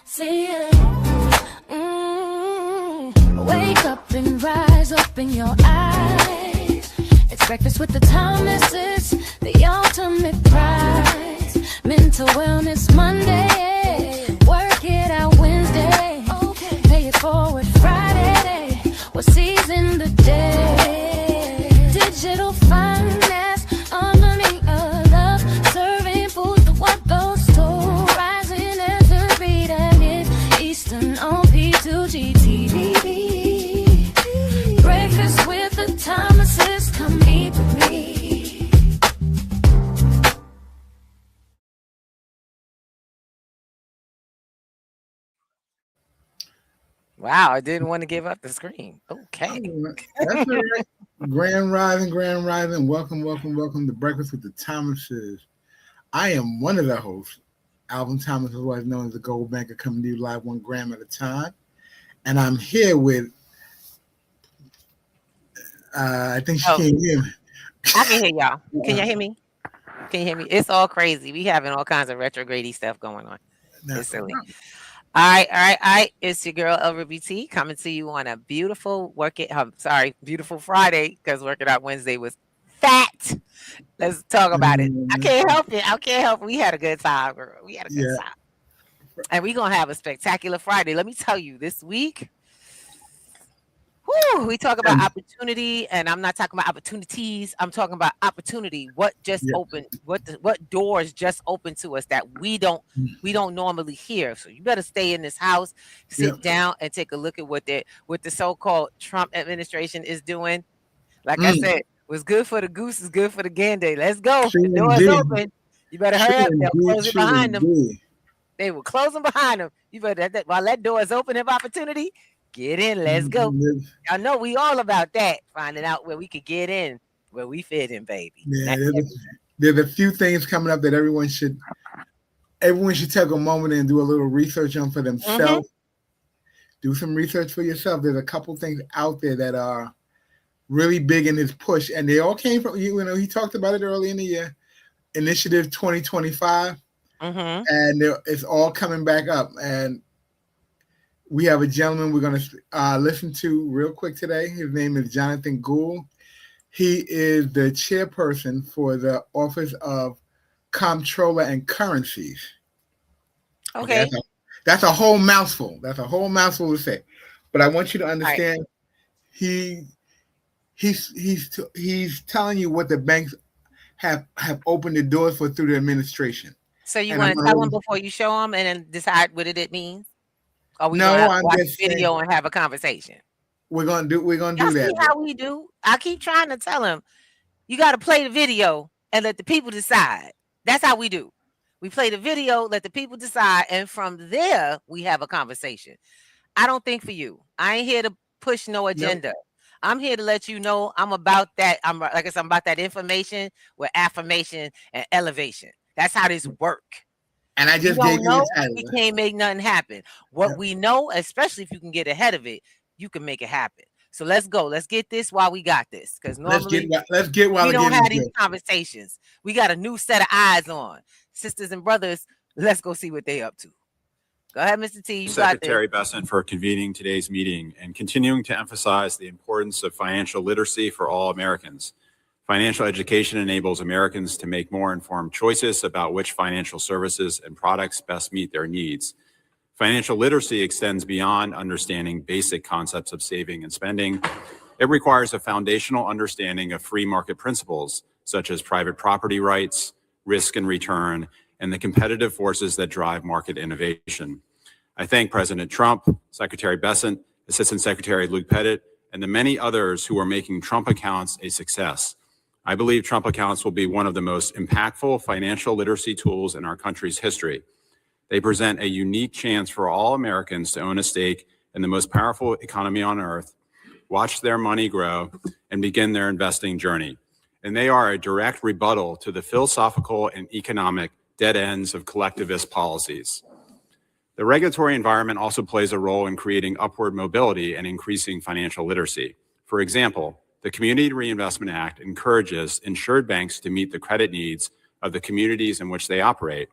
See you. Wake up and rise, open your eyes. It's breakfast with the Thomases, the ultimate prize. Mental Wellness Monday, work it out Wednesday. Pay it forward Friday, we'll season the day. Digital finance, harmony of love, serving food for what goes to. Rising as the beat and it Eastern on P2GTV. Breakfast with the Thomases, come eat with me. Wow, I didn't want to give up the screen. Okay. That's all right. Grand Rising. Welcome to Breakfast with the Thomases. I am one of the hosts. Alvin Thomas, otherwise known as the Gold Banker, coming to you live 1 gram at a time. And I'm here with, I think she can't hear me. I can hear y'all. Can y'all hear me? Can you hear me? It's all crazy. We having all kinds of retrograde stuff going on. It's silly. All right. It's your girl Elva BT coming to you on a beautiful beautiful Friday, because Working Out Wednesday was fat. Let's talk about it. I can't help it. We had a good time, girl. We had a good time. And we're going to have a spectacular Friday. Let me tell you, this week, we talk about opportunity, and I'm not talking about opportunities. I'm talking about opportunity. What just opened? What doors just opened to us that we don't normally hear? So you better stay in this house, sit down, and take a look at what the so-called Trump administration is doing. Like I said, what's good for the goose is good for the gander. Let's go. The door's open. You better hurry up. They'll close it behind them. They will close them behind them. You better while that door is open of opportunity. Get in, let's go. I know we all about that, finding out where we could get in, where we fit in, baby. Yeah, there's a few things coming up that everyone should take a moment and do a little research on for themselves. Do some research for yourself. There's a couple things out there that are really big in this push, and they all came from, he talked about it early in the year, Initiative 2025, and it's all coming back up. And we have a gentleman we're going to listen to real quick today. His name is Jonathan Gould. He is the chairperson for the Office of Comptroller and Currencies. Okay. That's a whole mouthful. To say. But I want you to understand, he's telling you what the banks have opened the doors for through the administration. So you want to tell him before you show him and then decide what it means? Or we watch a video and have a conversation? We're gonna do that. See how we do? I keep trying to tell him, you got to play the video and let the people decide. That's how we do. We play the video, let the people decide, and from there we have a conversation. I don't think for you. I ain't here to push no agenda. Nope. I'm here to let you know I'm about that. I'm about that information with affirmation and elevation. That's how this work. And I just gave you the title. We can't make nothing happen. What we know, especially if you can get ahead of it, you can make it happen. So let's go. Let's get this while we got this. Because normally we don't have these conversations. We got a new set of eyes on. Sisters and brothers, let's go see what they up to. Go ahead, Mr. T. You Secretary Besant for convening today's meeting and continuing to emphasize the importance of financial literacy for all Americans. Financial education enables Americans to make more informed choices about which financial services and products best meet their needs. Financial literacy extends beyond understanding basic concepts of saving and spending. It requires a foundational understanding of free market principles, such as private property rights, risk and return, and the competitive forces that drive market innovation. I thank President Trump, Secretary Besant, Assistant Secretary Luke Pettit, and the many others who are making Trump accounts a success. I believe Trump accounts will be one of the most impactful financial literacy tools in our country's history. They present a unique chance for all Americans to own a stake in the most powerful economy on earth, watch their money grow, and begin their investing journey. And they are a direct rebuttal to the philosophical and economic dead ends of collectivist policies. The regulatory environment also plays a role in creating upward mobility and increasing financial literacy. For example, the Community Reinvestment Act encourages insured banks to meet the credit needs of the communities in which they operate.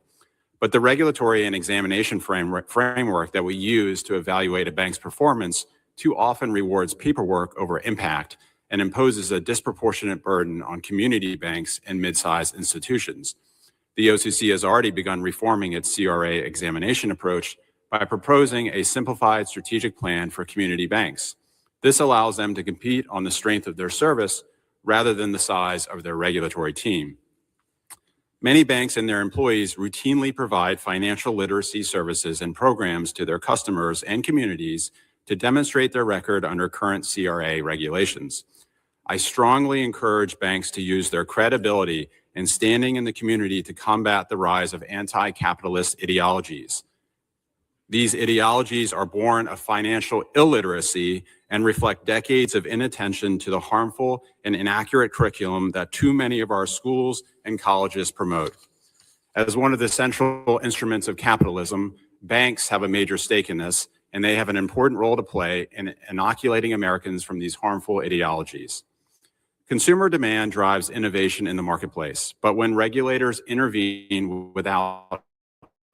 But the regulatory and examination framework that we use to evaluate a bank's performance too often rewards paperwork over impact and imposes a disproportionate burden on community banks and mid-sized institutions. The OCC has already begun reforming its CRA examination approach by proposing a simplified strategic plan for community banks. This allows them to compete on the strength of their service rather than the size of their regulatory team. Many banks and their employees routinely provide financial literacy services and programs to their customers and communities to demonstrate their record under current CRA regulations. I strongly encourage banks to use their credibility and standing in the community to combat the rise of anti-capitalist ideologies. These ideologies are born of financial illiteracy and reflect decades of inattention to the harmful and inaccurate curriculum that too many of our schools and colleges promote. As one of the central instruments of capitalism, banks have a major stake in this, and they have an important role to play in inoculating Americans from these harmful ideologies. Consumer demand drives innovation in the marketplace, but when regulators intervene without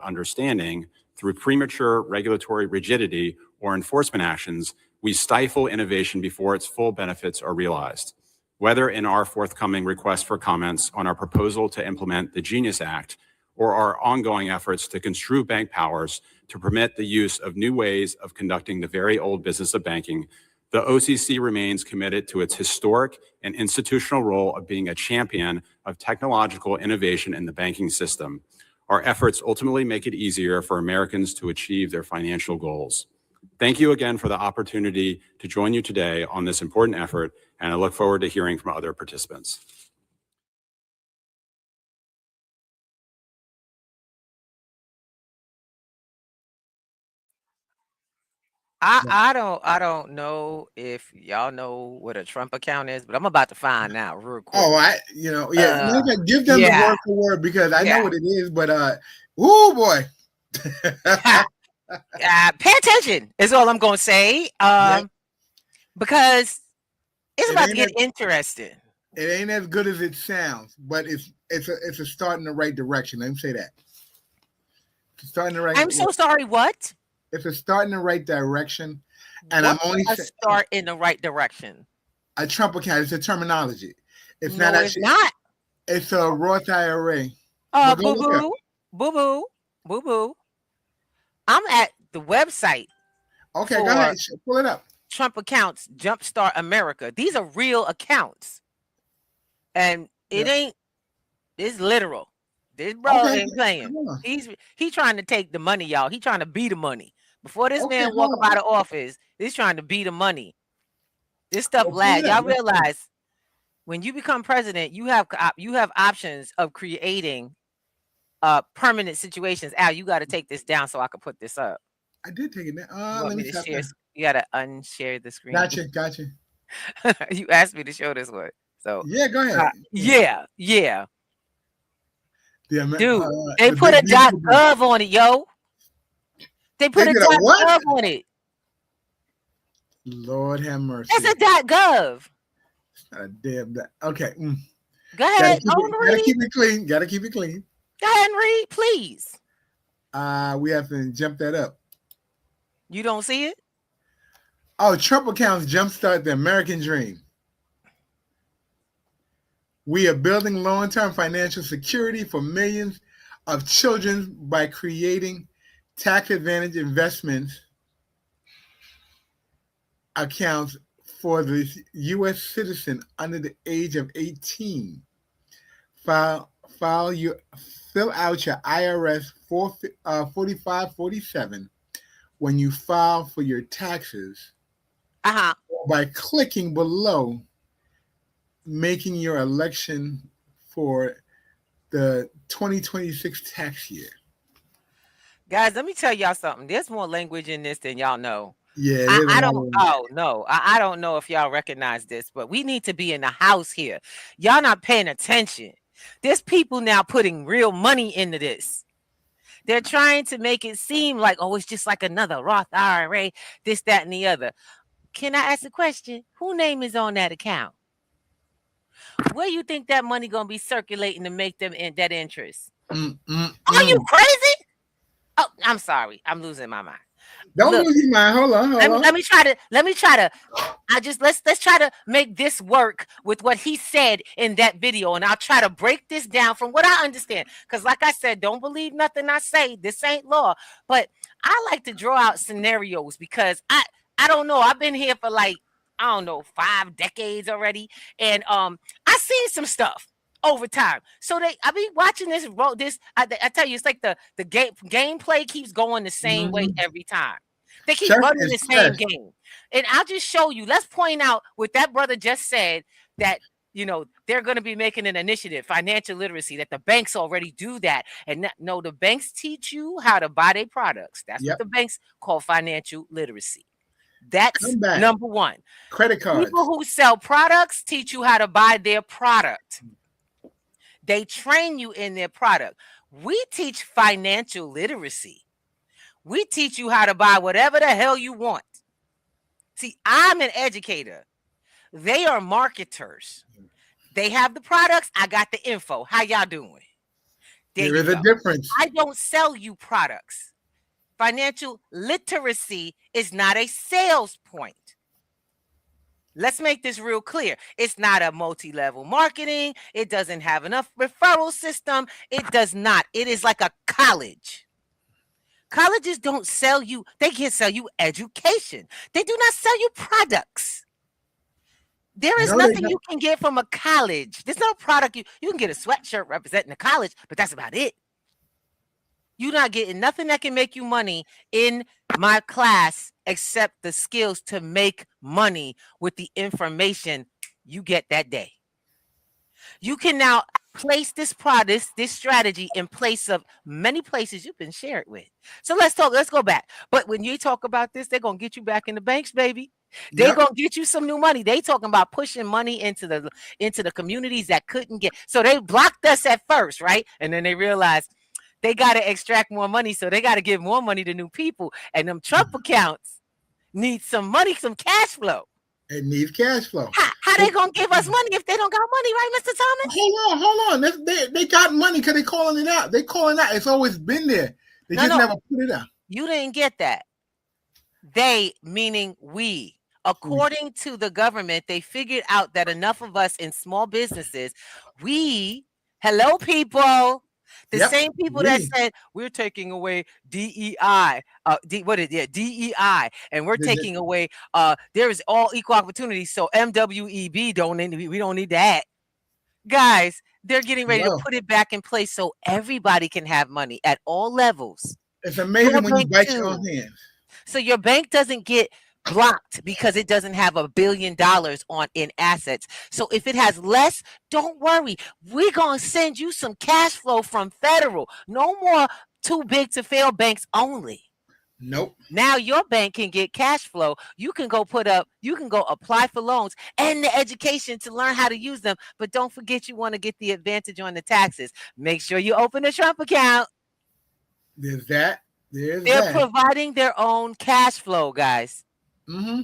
understanding, through premature regulatory rigidity or enforcement actions, we stifle innovation before its full benefits are realized. Whether in our forthcoming request for comments on our proposal to implement the Genius Act or our ongoing efforts to construe bank powers to permit the use of new ways of conducting the very old business of banking, the OCC remains committed to its historic and institutional role of being a champion of technological innovation in the banking system. Our efforts ultimately make it easier for Americans to achieve their financial goals. Thank you again for the opportunity to join you today on this important effort, and I look forward to hearing from other participants. I don't know if y'all know what a Trump account is, but I'm about to find out real quick. Oh, give them the word for word because I know what it is, but oh boy. Pay attention is all I'm gonna say. Because it's about to get interesting. It ain't as good as it sounds, but it's a start in the right direction. Let me say that. It's a start in the right. I'm so sorry. What? It's a start in the right direction, and I'm only a start in the right direction. A Trump account. It's a terminology. It's no, not actually. It's not. It's a Roth IRA. Boo boo. I'm at the website. Okay, go ahead. Pull it up. Trump accounts Jumpstart America. These are real accounts, and it ain't. It's literal. This bro ain't playing. He's trying to take the money, y'all. He trying to be the money. Before this man walk up out of office, he's trying to be the money. This stuff lag. Y'all realize when you become president, you have options of creating permanent situations. Al, you got to take this down so I can put this up. I did take it down. Let me share. You got to unshare the screen. Gotcha. You asked me to show this one, so yeah, go ahead. Yeah. Dude, they put put a .gov on it, yo. They put a .gov on it. Lord have mercy. It's a .gov. It's not a damn dot. Okay. Go ahead. Gotta keep it clean. Go ahead and read, please. We have to jump that up. You don't see it? Oh, Trump accounts jumpstart the American dream. We are building long-term financial security for millions of children by creating tax advantage investments accounts for the U.S. citizen under the age of 18. Fill out your IRS 4547 when you file for your taxes by clicking below, making your election for the 2026 tax year. Guys, let me tell y'all something. There's more language in this than y'all know. Yeah, I don't know. I don't know if y'all recognize this, but we need to be in the house here. Y'all not paying attention. There's people now putting real money into this. They're trying to make it seem like, oh, it's just like another Roth IRA, this, that, and the other. Can I ask a question? Whose name is on that account? Where you think that money gonna be circulating to make them in that interest? Are you Mm. crazy? Oh, I'm sorry. I'm losing my mind. Don't Look, lose your mind. Hold on. let me try to. Let's try to make this work with what he said in that video, and I'll try to break this down from what I understand. Because, like I said, don't believe nothing I say. This ain't law, but I like to draw out scenarios because I don't know. I've been here for like I don't know 5 decades already, and I seen some stuff over time. So I be watching this. I tell you, it's like the gameplay keeps going the same way every time. They keep running the same game. And I'll just show you. Let's point out what that brother just said, that, they're going to be making an initiative, financial literacy, that the banks already do that. And no, the banks teach you how to buy their products. That's what the banks call financial literacy. That's number one. Credit cards. People who sell products teach you how to buy their product. They train you in their product. We teach financial literacy. We teach you how to buy whatever the hell you want. See, I'm an educator. They are marketers. They have the products. I got the info. How y'all doing? There is a difference. I don't sell you products. Financial literacy is not a sales point. Let's make this real clear. It's not a multi-level marketing. It doesn't have enough referral system. It does not. It is like a college. Colleges don't sell you. They can sell you education. They do not sell you products. There is nothing you can get from a college. There's no product. You can get a sweatshirt representing the college, but that's about it. You're not getting nothing that can make you money in my class except the skills to make money with the information you get that day. You can now place this product, this strategy in place of many places you've been shared with. So let's go back. But when you talk about this, they're going to get you back in the banks, baby. They're going to get you some new money. They talking about pushing money into the communities that couldn't get. So they blocked us at first, right? And then they realized they got to extract more money. So they got to give more money to new people. And them Trump accounts need some money, some cash flow. It needs cash flow. How they gonna give us money if they don't got money, right, Mr. Thomas? Hold on. They got money because they calling it out. They calling it out. It's always been there. They never put it out. You didn't get that. They, meaning we. According to the government, they figured out that enough of us in small businesses, hello people, same people that said we're taking away DEI, DEI, and we're taking away there is all equal opportunity. So MWEB we don't need that, guys. They're getting ready to put it back in place so everybody can have money at all levels. It's amazing when you bite your own hands. So your bank doesn't get blocked because it doesn't have $1 billion in assets. So if it has less, don't worry. We're going to send you some cash flow from federal. No more too big to fail banks only. Nope. Now your bank can get cash flow. You can go apply for loans and the education to learn how to use them. But don't forget, you want to get the advantage on the taxes. Make sure you open a Trump account. There's that. They're providing their own cash flow, guys. Mm-hmm.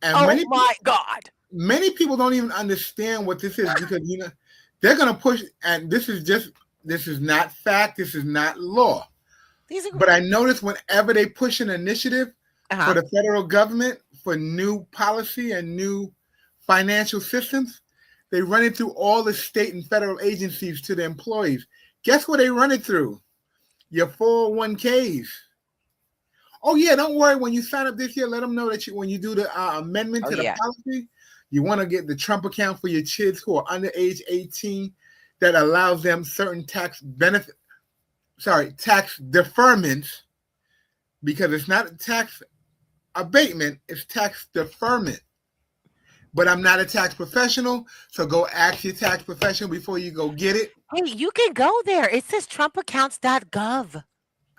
And my God. Many people don't even understand what this is because they're gonna push, and this is not fact, this is not law. But I notice whenever they push an initiative for the federal government for new policy and new financial systems, they run it through all the state and federal agencies to the employees. Guess what they run it through? Your 401ks. Oh, yeah, don't worry. When you sign up this year, let them know that when you do the amendment to the policy, you want to get the Trump account for your kids who are under age 18 that allows them certain tax deferments, because it's not a tax abatement, it's tax deferment. But I'm not a tax professional, so go ask your tax professional before you go get it. Hey, you can go there. It says trumpaccounts.gov.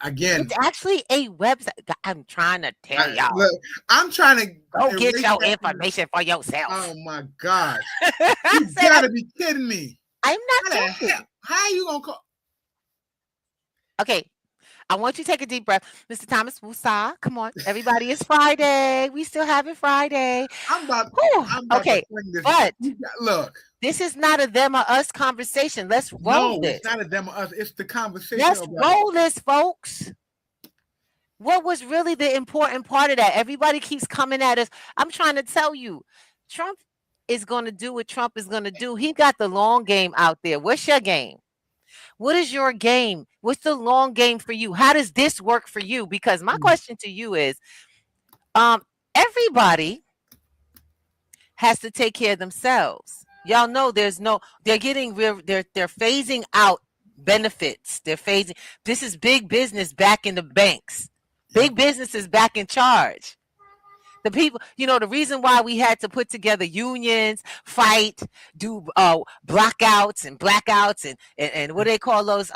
Again, it's actually a website. I'm trying to tell y'all. Look, I'm trying to go get your information for yourself. Oh my gosh. You gotta be kidding me. I'm not joking. How are you gonna call? Okay. I want you to take a deep breath. Mr. Thomas Wusa, come on. Everybody, it's Friday. We still having Friday. I'm about Okay, to bring this. but Look. This is not a them or us conversation. Let's roll this. It's not a them or us. It's the conversation. Let's roll this, folks. What was really the important part of that? Everybody keeps coming at us. I'm trying to tell you, Trump is going to do what Trump is going to do. He got the long game out there. What's your game? What is your game? What's the long game for you? How does this work for you? Because my question to you is, everybody has to take care of themselves. Y'all know they're phasing out benefits. This is big business back in the banks. Big business is back in charge. The people, the reason why we had to put together unions, fight, do blockouts and blackouts and what do they call those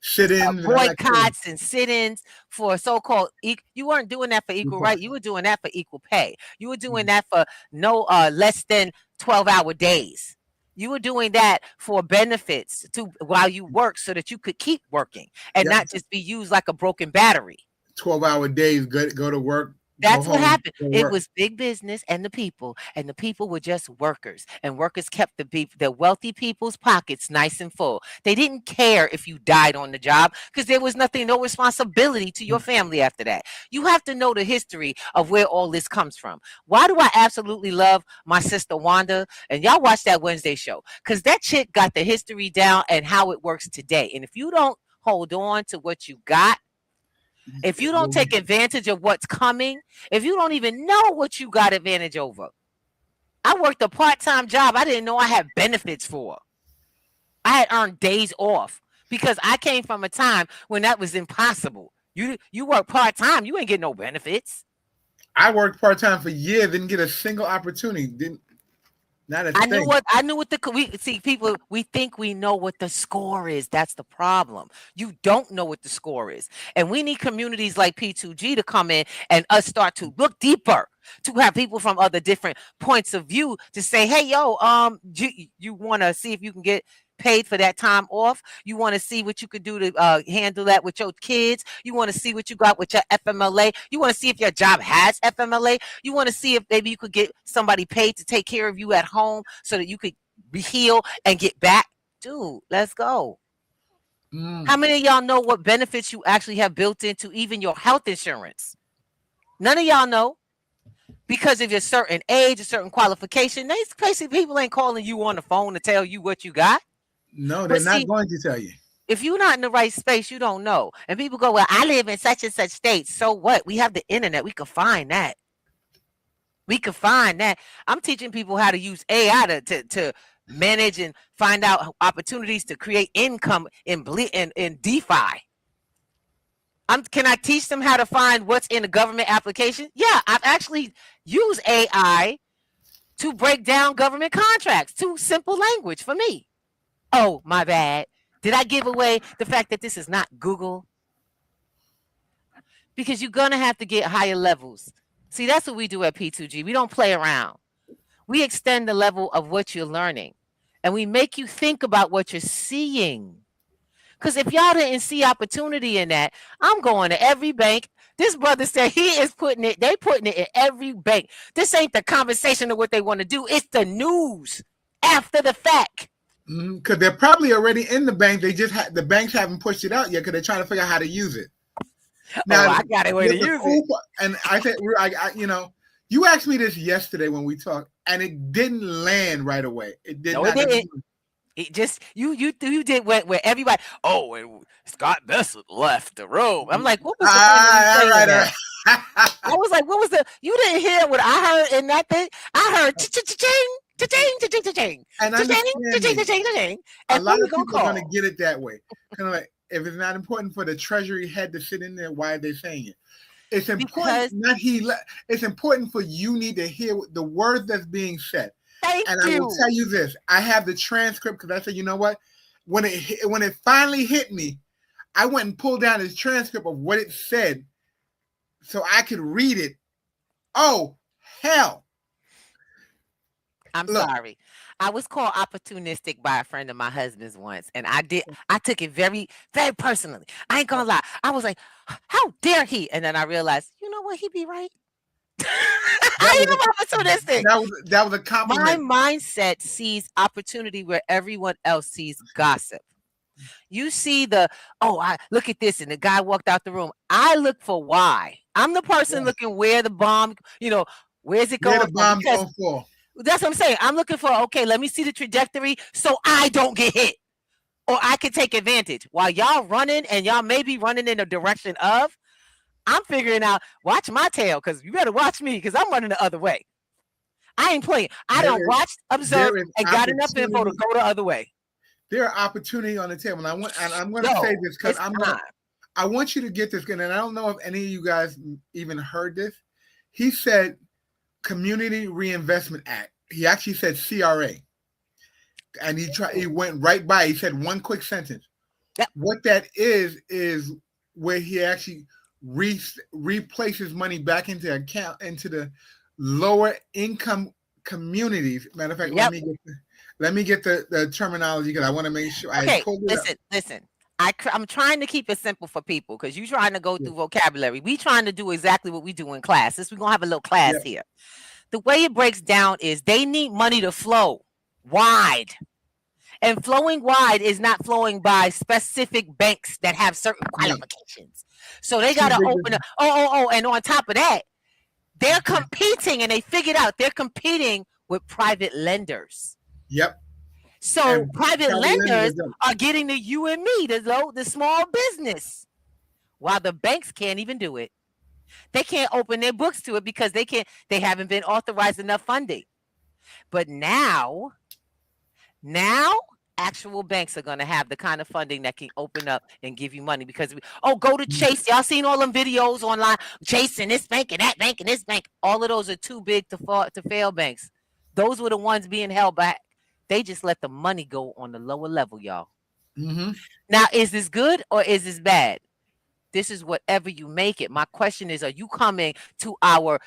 sit-ins, boycotts and sit-ins for so-called you weren't doing that for equal right. You were doing that for equal pay. You were doing that for no less than 12-hour days. You were doing that for benefits while you work so that you could keep working and not just be used like a broken battery. 12-hour days, go to work. That's what happened. It was big business and the people were just workers, and workers kept the wealthy people's pockets nice and full. They didn't care if you died on the job because there was no responsibility to your family after that. You have to know the history of where all this comes from. Why do I absolutely love my sister Wanda? And y'all watch that Wednesday show because that chick got the history down and how it works today. And if you don't hold on to what you got, if you don't take advantage of what's coming, if you don't even know what you got advantage over. I worked a part-time job I didn't know I had benefits for. I had earned days off because I came from a time when that was impossible. You work part-time, you ain't get no benefits. I worked part-time for years, didn't get a single opportunity. I knew what people, we think we know what the score is. That's the problem. You don't know what the score is. And we need communities like P2G to come in and us start to look deeper, to have people from other different points of view to say, hey, you want to see if you can get paid for that time off. You want to see what you could do to handle that with your kids. You want to see what you got with your FMLA. You want to see if your job has FMLA. You want to see if maybe you could get somebody paid to take care of you at home so that you could heal and get back. Dude, let's go. How many of y'all know what benefits you actually have built into even your health insurance? None of y'all know. Because of your certain age, a certain qualification, basically people ain't calling you on the phone to tell you what you got. No, they're not going to tell you. If you're not in the right space, you don't know. And people go, well, I live in such and such state. So what? We have the internet. We can find that. I'm teaching people how to use AI to manage and find out opportunities to create income in DeFi. Can I teach them how to find what's in the government application? Yeah, I've actually used AI to break down government contracts to simple language for me. Oh, my bad. Did I give away the fact that this is not Google? Because you're going to have to get higher levels. See, that's what we do at P2G. We don't play around. We extend the level of what you're learning. And we make you think about what you're seeing. Because if y'all didn't see opportunity in that, I'm going to every bank. This brother said they're putting it in every bank. This ain't the conversation of what they want to do. It's the news after the fact. Because they're probably already in the bank. They just the banks haven't pushed it out yet because they're trying to figure out how to use it. Now, I got a way to use it. And I said, you asked me this yesterday when we talked, and it didn't land right away. It did not. It didn't. It just you did where everybody. Oh, and Scott Bessett left the room. I'm like, what was the right. I was like, what was the? You didn't hear what I heard in that thing. I heard cha-ching, cha-ching, cha-ching, and cha-ching. A lot of people are going to get it that way. Kind of like, if it's not important for the Treasury head to sit in there, why are they saying it? It's important. It's important for you need to hear the words that's being said. Thank you. I will tell you this: I have the transcript because I said, you know what? When it finally hit me, I went and pulled down his transcript of what it said, so I could read it. Oh hell! I'm Look, sorry. I was called opportunistic by a friend of my husband's once, and I took it very, very personally. I ain't gonna lie. I was like, how dare he? And then I realized, you know what? He be right. that I was a am opportunistic. that was a My compliment. mindset sees opportunity where everyone else sees gossip. You see I look at this, and the guy walked out the room. I look for why. I'm the person Yes. looking where the bomb, where's it Where going the from? bomb's Because gonna fall. that's what I'm saying. I'm looking for, okay, let me see the trajectory so I don't get hit or I can take advantage. While y'all running and y'all may be running in the direction of, I'm figuring out, watch my tail because you better watch me because I'm running the other way. I ain't playing. I There don't is watch, observe, there is and got enough info to opportunity. go the other way. There are opportunity on the table, and I'm going to No, say this because it's time. I want you to get this, and I don't know if any of you guys even heard this. He said Community Reinvestment Act. He actually said CRA, and he went right by. He said one quick sentence. Yep. What that is where he actually replaces money back into the lower income communities. Matter of fact, Yep. let me get the terminology because I want to make sure I pulled it up. Listen. I'm trying to keep it simple for people because you're trying to go through vocabulary. We trying to do exactly what we do in class. We're going to have a little class here. The way it breaks down is they need money to flow wide. And flowing wide is not flowing by specific banks that have certain qualifications. So they got to open up. And on top of that, they're competing, and they figured out they're competing with private lenders. Yep. So private lenders are getting the you and me, the small business, while the banks can't even do it. They can't open their books to it because they haven't been authorized enough funding. But now actual banks are going to have the kind of funding that can open up and give you money because go to Chase. Y'all seen all them videos online, Chase and this bank and that bank and this bank. All of those are too big to fail banks. Those were the ones being held back. They just let the money go on the lower level, y'all. Mm-hmm. Now, is this good or is this bad? This is whatever you make it. My question is, are you coming to our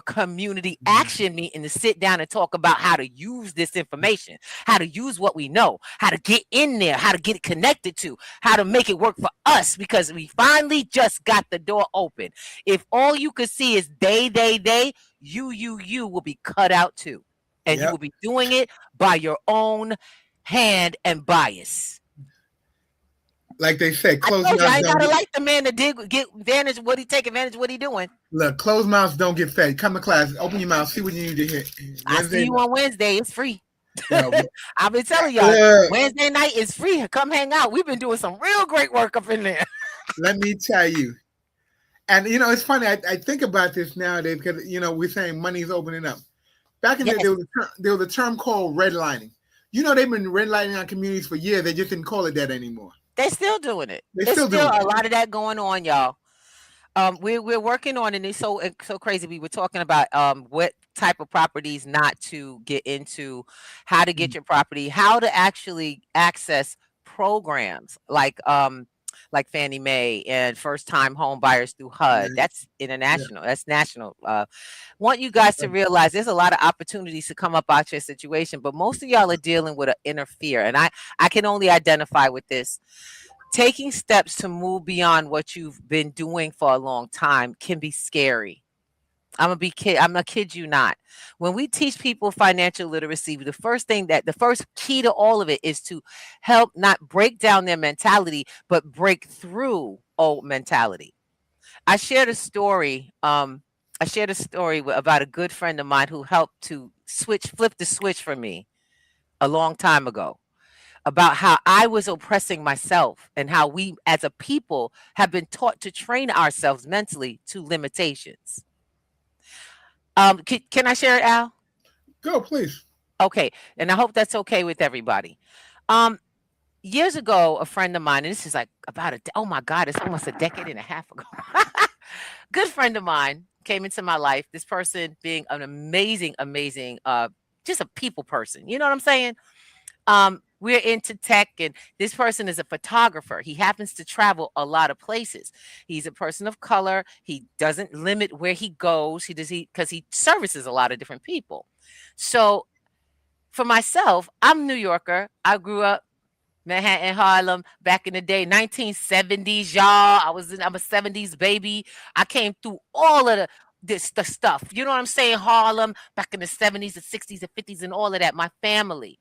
community action meeting to sit down and talk about how to use this information, how to use what we know, how to get in there, how to get it connected to, how to make it work for us? Because we finally just got the door open. If all you could see is they, you will be cut out too. And you will be doing it by your own hand and bias. Like they say, closed mouths. I ain't gotta like the man to get advantage of what he take advantage of what he doing. Look, closed mouths don't get fed. Come to class, open your mouth, see what you need to hear. I see you on Wednesday. It's free. I've been telling y'all, Wednesday night is free. Come hang out. We've been doing some real great work up in there. Let me tell you. And it's funny. I think about this nowadays because we're saying money's opening up. Back in the day, there was a term called redlining. They've been redlining on communities for years. They just didn't call it that anymore. They're still doing it. There's still a lot of that going on, y'all. We're working on, and it's so crazy. We were talking about what type of properties not to get into, how to get your property, how to actually access programs like Fannie Mae and first-time home buyers through HUD. That's international. That's national. Want you guys to realize there's a lot of opportunities to come up out your situation, but most of y'all are dealing with an inner fear, and I can only identify with this. Taking steps to move beyond what you've been doing for a long time can be scary. I'm gonna kid you not. When we teach people financial literacy, the first key to all of it is to help not break down their mentality, but break through old mentality. I shared a story about a good friend of mine who helped to flip the switch for me a long time ago, about how I was oppressing myself and how we as a people have been taught to train ourselves mentally to limitations. Can I share it, Al? Go, please. Okay. And I hope that's okay with everybody. Years ago, a friend of mine, and this is like oh my God, it's almost a decade and a half ago. Good friend of mine came into my life. This person being an amazing, just a people person. You know what I'm saying? We're into tech, and this person is a photographer. He happens to travel a lot of places. He's a person of color. He doesn't limit where he goes. Because he services a lot of different people. So for myself, I'm a New Yorker. I grew up Manhattan, Harlem, back in the day, 1970s, y'all. I'm a 70s baby. I came through all of the stuff. You know what I'm saying? Harlem, back in the 70s, the 60s, the 50s, and all of that. My family,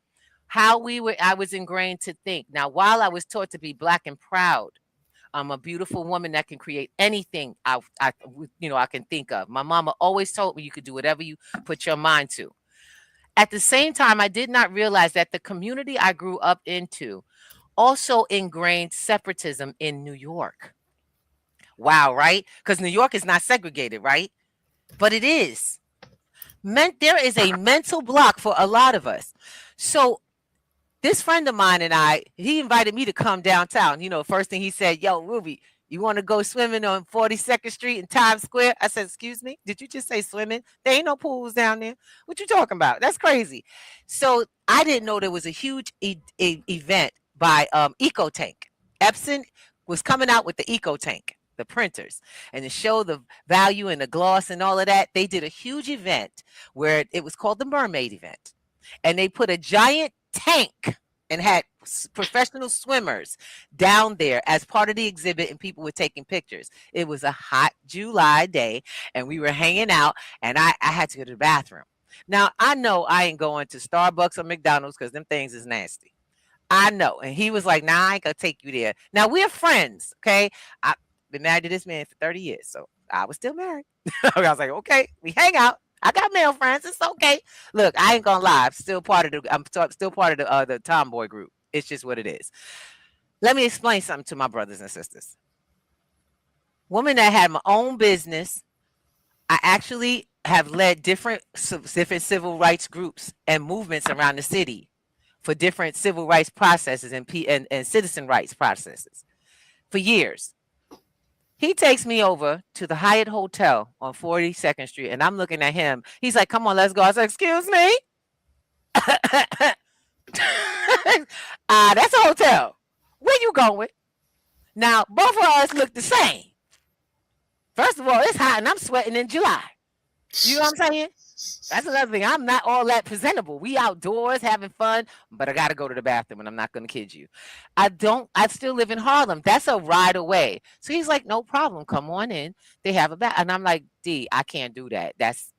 I was ingrained to think. Now, while I was taught to be black and proud, I'm a beautiful woman that can create anything I can think of. My mama always told me you could do whatever you put your mind to. At the same time, I did not realize that the community I grew up into also ingrained separatism in New York. Wow, right? Because New York is not segregated, right? But it is. There is a mental block for a lot of us. So this friend of mine and he invited me to come downtown. First thing he said, yo, Ruby, you want to go swimming on 42nd Street in Times Square? I said, excuse me, did you just say swimming? There ain't no pools down there. What you talking about? That's crazy. So I didn't know there was a huge event by Eco Tank. Epson was coming out with the Eco Tank, the printers, and to show the value and the gloss and all of that, they did a huge event where it was called the Mermaid event. And they put a giant tank and had professional swimmers down there as part of the exhibit, and people were taking pictures. It was a hot July day, and we were hanging out, and I had to go to the bathroom. Now, I know I ain't going to Starbucks or McDonald's because them things is nasty. I know. And he was like, nah, I ain't gonna take you there. Now, we're friends, okay? I've been married to this man for 30 years, so I was still married. I was like, okay, we hang out. I got male friends. It's okay. Look, I ain't gonna lie. I'm still part of the tomboy group. It's just what it is. Let me explain something to my brothers and sisters. Woman that had my own business. I actually have led different civil rights groups and movements around the city for different civil rights processes and citizen rights processes for years. He takes me over to the Hyatt Hotel on 42nd Street, and I'm looking at him. He's like, come on, let's go. I said, excuse me? That's a hotel. Where you going? Now, both of us look the same. First of all, it's hot, and I'm sweating in July. You know what I'm saying? That's another thing. I'm not all that presentable. We outdoors having fun, but I got to go to the bathroom, and I'm not going to kid you. I still live in Harlem. That's a ride away. So he's like, no problem. Come on in. They have a bath. And I'm like, D, I can't do that. That's,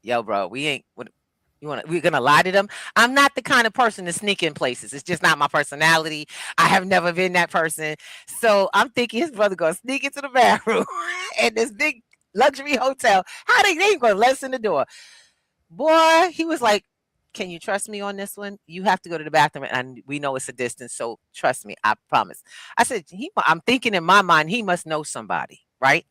yo, bro, we're going to lie to them. I'm not the kind of person to sneak in places. It's just not my personality. I have never been that person. So I'm thinking his brother going to sneak into the bathroom and this big luxury hotel. How they ain't gonna let us in the door? Boy, he was like, can you trust me on this one? You have to go to the bathroom, and we know it's a distance, so trust me, I promise. I said, I'm thinking in my mind, he must know somebody, right?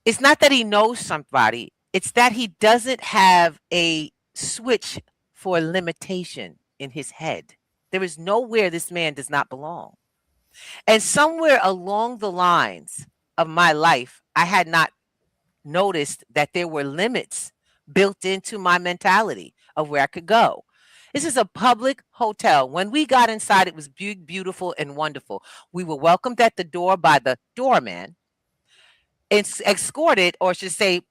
It's not that he knows somebody, it's that he doesn't have a switch for limitation in his head. There is nowhere this man does not belong. And somewhere along the lines of my life, I had not noticed that there were limits built into my mentality of where I could go. This is a public hotel. When we got inside, it was beautiful and wonderful. We were welcomed at the door by the doorman, escorted, or should say,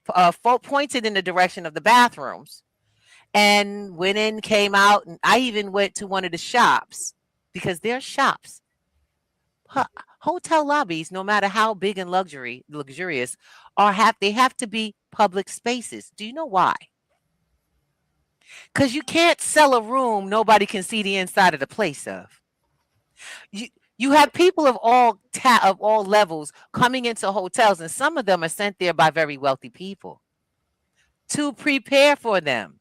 pointed in the direction of the bathrooms, and went in, came out, and I even went to one of the shops, because there are shops. Hotel lobbies, no matter how big and luxurious, they have to be public spaces. Do you know why? Because you can't sell a room nobody can see the inside of the place of. You have people of all levels coming into hotels, and some of them are sent there by very wealthy people to prepare for them,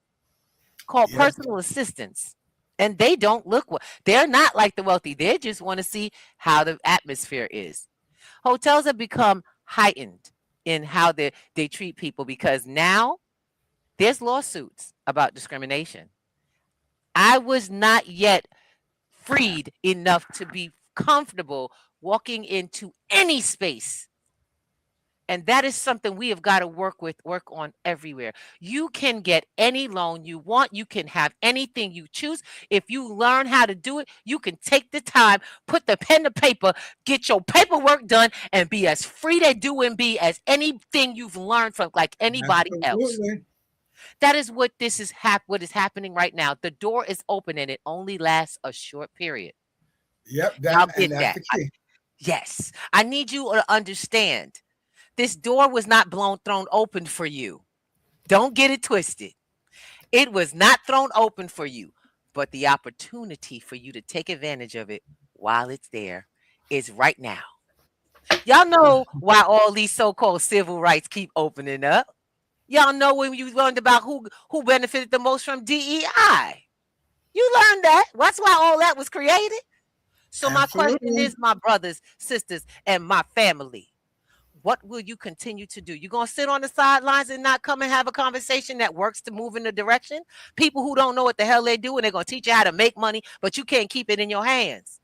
called personal assistants. And they don't look well. They're not like the wealthy. They just want to see how the atmosphere is. Hotels have become heightened in how they treat people, because now there's lawsuits about discrimination. I was not yet freed enough to be comfortable walking into any space. And that is something we have got to work on everywhere. You can get any loan you want. You can have anything you choose. If you learn how to do it, you can take the time, put the pen to paper, get your paperwork done, and be as free to do and be as anything you've learned from like anybody else. That is what what is happening right now. The door is open and it only lasts a short period. Yep, Y'all that's get that? the key. Yes. I need you to understand. This door was not thrown open for you. Don't get it twisted. It was not thrown open for you, but the opportunity for you to take advantage of it while it's there is right now. Y'all know why all these so-called civil rights keep opening up. Y'all know when you learned about who benefited the most from DEI. You learned that. That's why all that was created. So my question is, my brothers, sisters, and my family, what will you continue to do? You going to sit on the sidelines and not come and have a conversation that works to move in the direction? People who don't know what the hell they do, and they're going to teach you how to make money, but you can't keep it in your hands.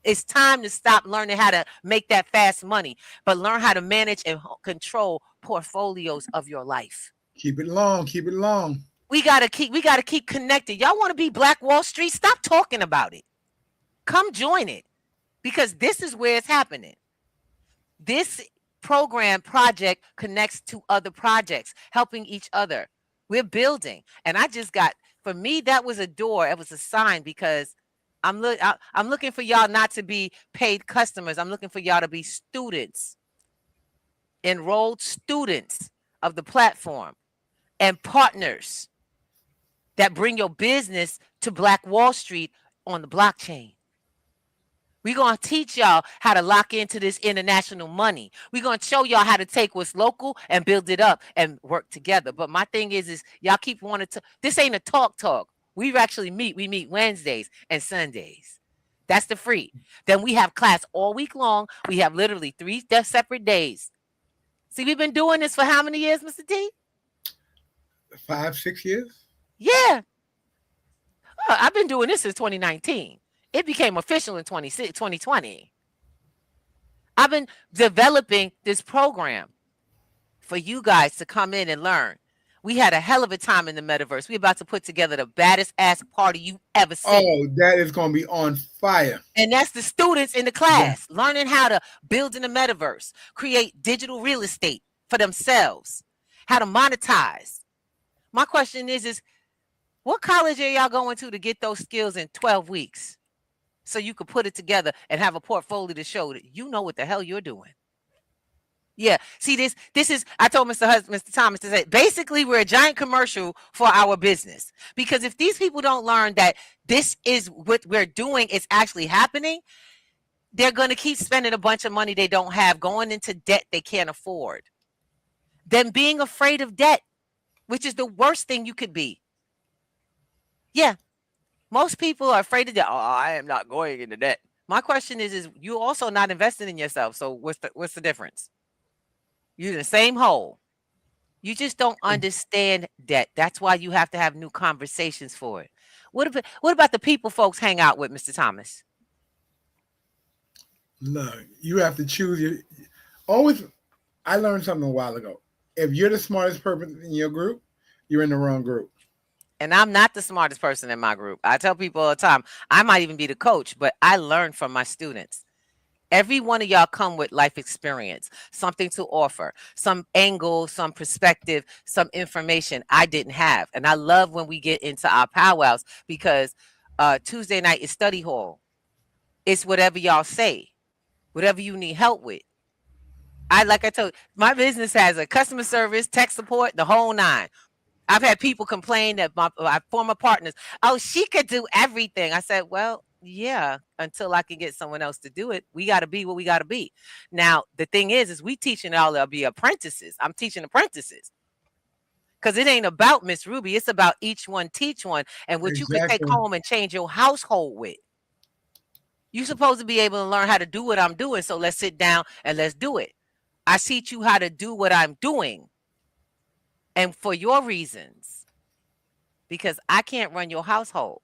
It's time to stop learning how to make that fast money, but learn how to manage and control portfolios of your life. Keep it long. Keep it long. We gotta keep connected. Y'all want to be Black Wall Street? Stop talking about it. Come join it, because this is where it's happening. This project connects to other projects, helping each other. We're building. And for me, that was a door. It was a sign, because I'm looking for y'all not to be paid customers. I'm looking for y'all to be students, enrolled students of the platform, and partners that bring your business to Black Wall Street on the blockchain. We're going to teach y'all how to lock into this international money. We're going to show y'all how to take what's local and build it up and work together. But my thing is y'all keep wanting to, this ain't a talk. We actually meet. We meet Wednesdays and Sundays. That's the free. Then we have class all week long. We have literally 3 separate days. See, we've been doing this for how many years, Mr. D? 5, 6 years? Yeah. I've been doing this since 2019. It became official in 2020. I've been developing this program for you guys to come in and learn. We had a hell of a time in the metaverse. We're about to put together the baddest ass party you ever seen. Oh, that is going to be on fire. And that's the students in the class, learning how to build in the metaverse, create digital real estate for themselves, how to monetize. My question is what college are y'all going to get those skills in 12 weeks? So you could put it together and have a portfolio to show that you know what the hell you're doing. Yeah. See, this is, I told Mr. Thomas to say, basically, we're a giant commercial for our business. Because if these people don't learn that this is what we're doing is actually happening, they're going to keep spending a bunch of money they don't have, going into debt they can't afford. Then being afraid of debt, which is the worst thing you could be. Yeah. Most people are afraid of debt. Oh, I am not going into debt. My question is you also not investing in yourself. So what's the difference? You're in the same hole. You just don't understand debt. That's why you have to have new conversations for it. What about the people folks hang out with, Mr. Thomas? Look, you have to choose I learned something a while ago. If you're the smartest person in your group, you're in the wrong group. And I'm not the smartest person in my group. I tell people all the time, I might even be the coach, but I learn from my students. Every one of y'all come with life experience, something to offer, some angle, some perspective, some information I didn't have. And I love when we get into our powwows, because Tuesday night is study hall. It's whatever y'all say, whatever you need help with. Like I told, my business has a customer service, tech support, the whole 9. I've had people complain that my former partners, oh, she could do everything. I said, well, yeah, until I can get someone else to do it. We got to be what we got to be. Now, the thing is we teaching all to be apprentices. I'm teaching apprentices. Because it ain't about Miss Ruby. It's about each one teach one, and what you could take home and change your household with. You're supposed to be able to learn how to do what I'm doing. So let's sit down and let's do it. I teach you how to do what I'm doing. And for your reasons, because I can't run your household.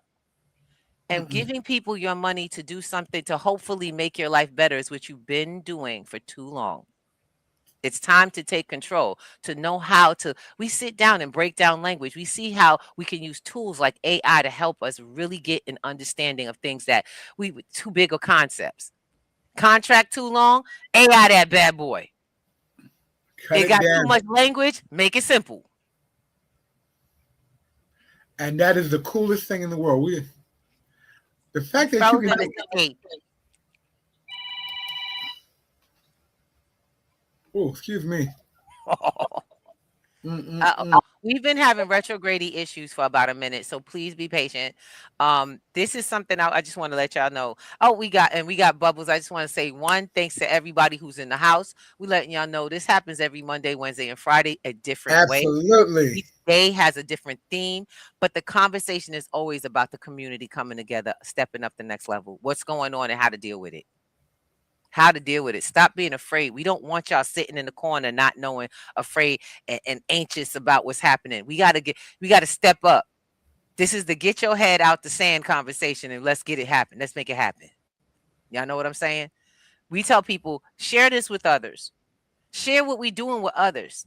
And giving people your money to do something to hopefully make your life better is what you've been doing for too long. It's time to take control, to know how to, we sit down and break down language. We see how we can use tools like AI to help us really get an understanding of things that too big of concepts. Contract too long, AI that bad boy. It got too much language, make it simple. And that is the coolest thing in the world. The fact that you can Frozen escape. oh, excuse me. We've been having retrograde issues for about a minute, so please be patient. This is something I just want to let y'all know. Oh, we got Bubbles. I just want to say one thanks to everybody who's in the house. We letting y'all know this happens every Monday, Wednesday, and Friday a different way. Absolutely. Each day has a different theme, but the conversation is always about the community coming together, stepping up the next level. What's going on and how to deal with it. How to deal with it. Stop being afraid. We don't want y'all sitting in the corner, not knowing, afraid, and anxious about what's happening. We gotta step up. This is the get your head out the sand conversation and let's get it happen. Let's make it happen. Y'all know what I'm saying? We tell people, share this with others. Share what we're doing with others.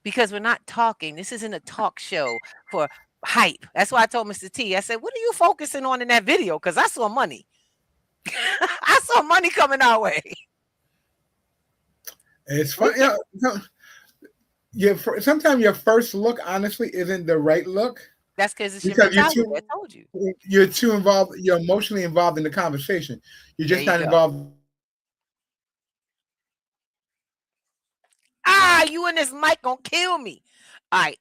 Because we're not talking. This isn't a talk show for hype. That's why I told Mr. T, I said, what are you focusing on in that video? Because I saw money. I saw money coming our way. It's fun. Sometimes your first look, honestly, isn't the right look. That's because it's your mentality. I told you. You're too involved. You're emotionally involved in the conversation. You're just not involved. You and this mic gonna kill me. All right.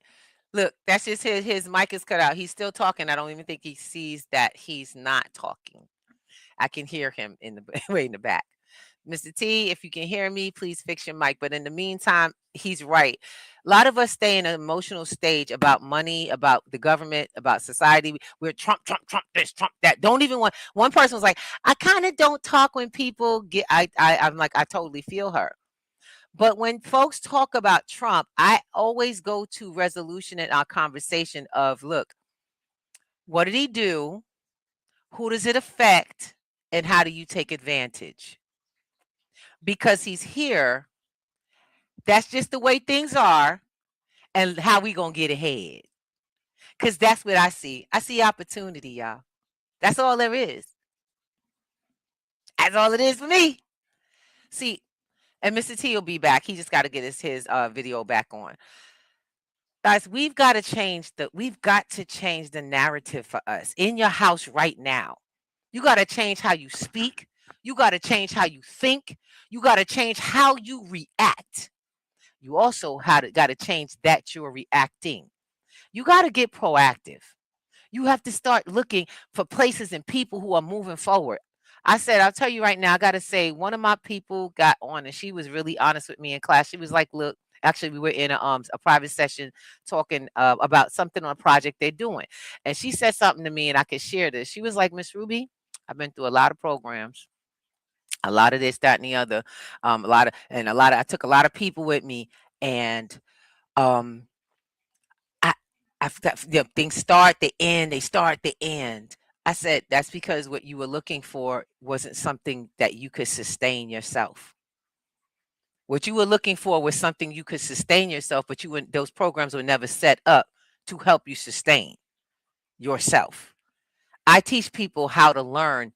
Look, that's just his mic is cut out. He's still talking. I don't even think he sees that he's not talking. I can hear him in the way in the back. Mr. T, if you can hear me, please fix your mic. But in the meantime, he's right. A lot of us stay in an emotional stage about money, about the government, about society. We're Trump, this, Trump, that. Don't even want. One person was like, I kind of don't talk when people get. I'm like, I totally feel her. But when folks talk about Trump, I always go to resolution in our conversation of, look, what did he do? Who does it affect? And how do you take advantage? Because he's here, that's just the way things are, and how we gonna get ahead. Because that's what I see. I see opportunity, y'all. That's all there is. That's all it is for me. See, and Mr. T will be back. He just got to get his video back on. Guys, we've got to change the narrative for us in your house right now. You got to change how you speak. You got to change how you think. You got to change how you react. You also got to change that you're reacting. You got to get proactive. You have to start looking for places and people who are moving forward. I'll tell you right now, I got to say, one of my people got on and she was really honest with me in class. She was like, look, actually, we were in a private session talking about something on a project they're doing. And she said something to me and I could share this. She was like, Miss Ruby, I've been through a lot of programs, a lot of this, that, and the other, I took a lot of people with me, and things start, they end, they start, they end. I said, that's because what you were looking for wasn't something that you could sustain yourself. What you were looking for was something you could sustain yourself, but those programs were never set up to help you sustain yourself. I teach people how to learn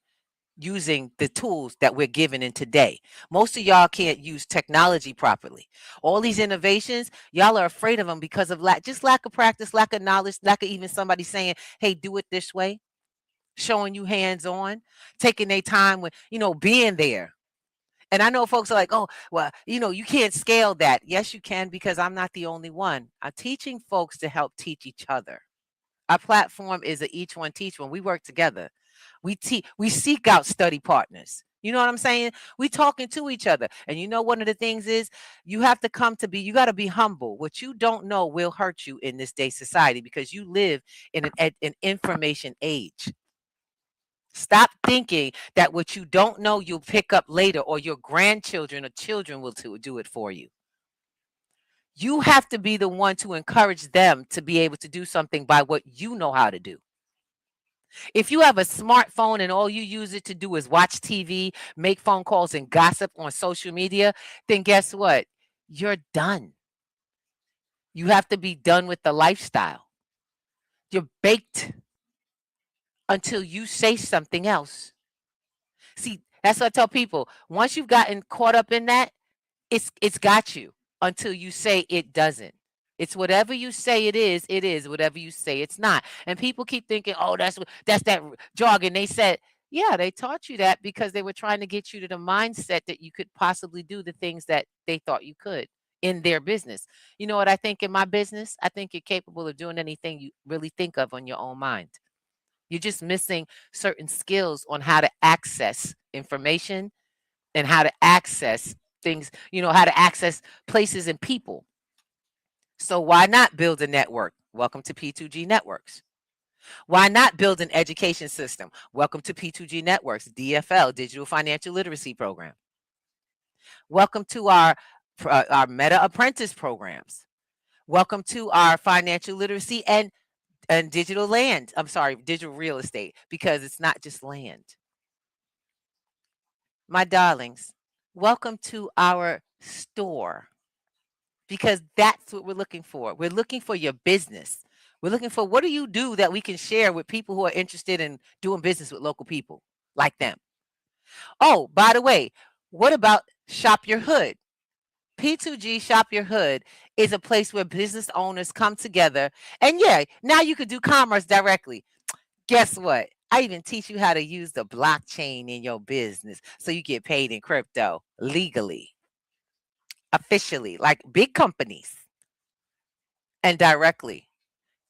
using the tools that we're given in today. Most of y'all can't use technology properly. All these innovations, y'all are afraid of them because of lack of practice, lack of knowledge, lack of even somebody saying, hey, do it this way, showing you hands-on, taking their time with, being there. And I know folks are like, oh, well, you can't scale that. Yes, you can, because I'm not the only one. I'm teaching folks to help teach each other. Our platform is a each one teach one. We work together. We seek out study partners. You know what I'm saying? We talking to each other. And one of the things is you have to you got to be humble. What you don't know will hurt you in this day society because you live in an information age. Stop thinking that what you don't know you'll pick up later, or your grandchildren or children will do it for you. You have to be the one to encourage them to be able to do something by what you know how to do. If you have a smartphone and all you use it to do is watch TV, make phone calls, and gossip on social media, then guess what? You're done. You have to be done with the lifestyle. You're baked until you say something else. See, that's what I tell people. Once you've gotten caught up in that, it's got you until you say it doesn't. It's whatever you say it is, it is. Whatever you say it's not. And people keep thinking, oh, that's that jargon. They said, yeah, they taught you that because they were trying to get you to the mindset that you could possibly do the things that they thought you could in their business. You know what I think in my business? I think you're capable of doing anything you really think of on your own mind. You're just missing certain skills on how to access information and how to access things, how to access places and people. So why not build a network? Welcome to P2G Networks. Why not build an education system? Welcome to P2G Networks, DFL, Digital Financial Literacy Program. Welcome to our Meta Apprentice programs. Welcome to our financial literacy and digital digital real estate, because it's not just land. My darlings, welcome to our store, because that's what we're looking for. We're looking for your business. We're looking for, what do you do that we can share with people who are interested in doing business with local people like them? Oh, by the way, what about Shop Your Hood? P2G Shop Your Hood is a place where business owners come together. And yeah, now you could do commerce directly. Guess what? I even teach you how to use the blockchain in your business so you get paid in crypto legally, officially, like big companies, and directly.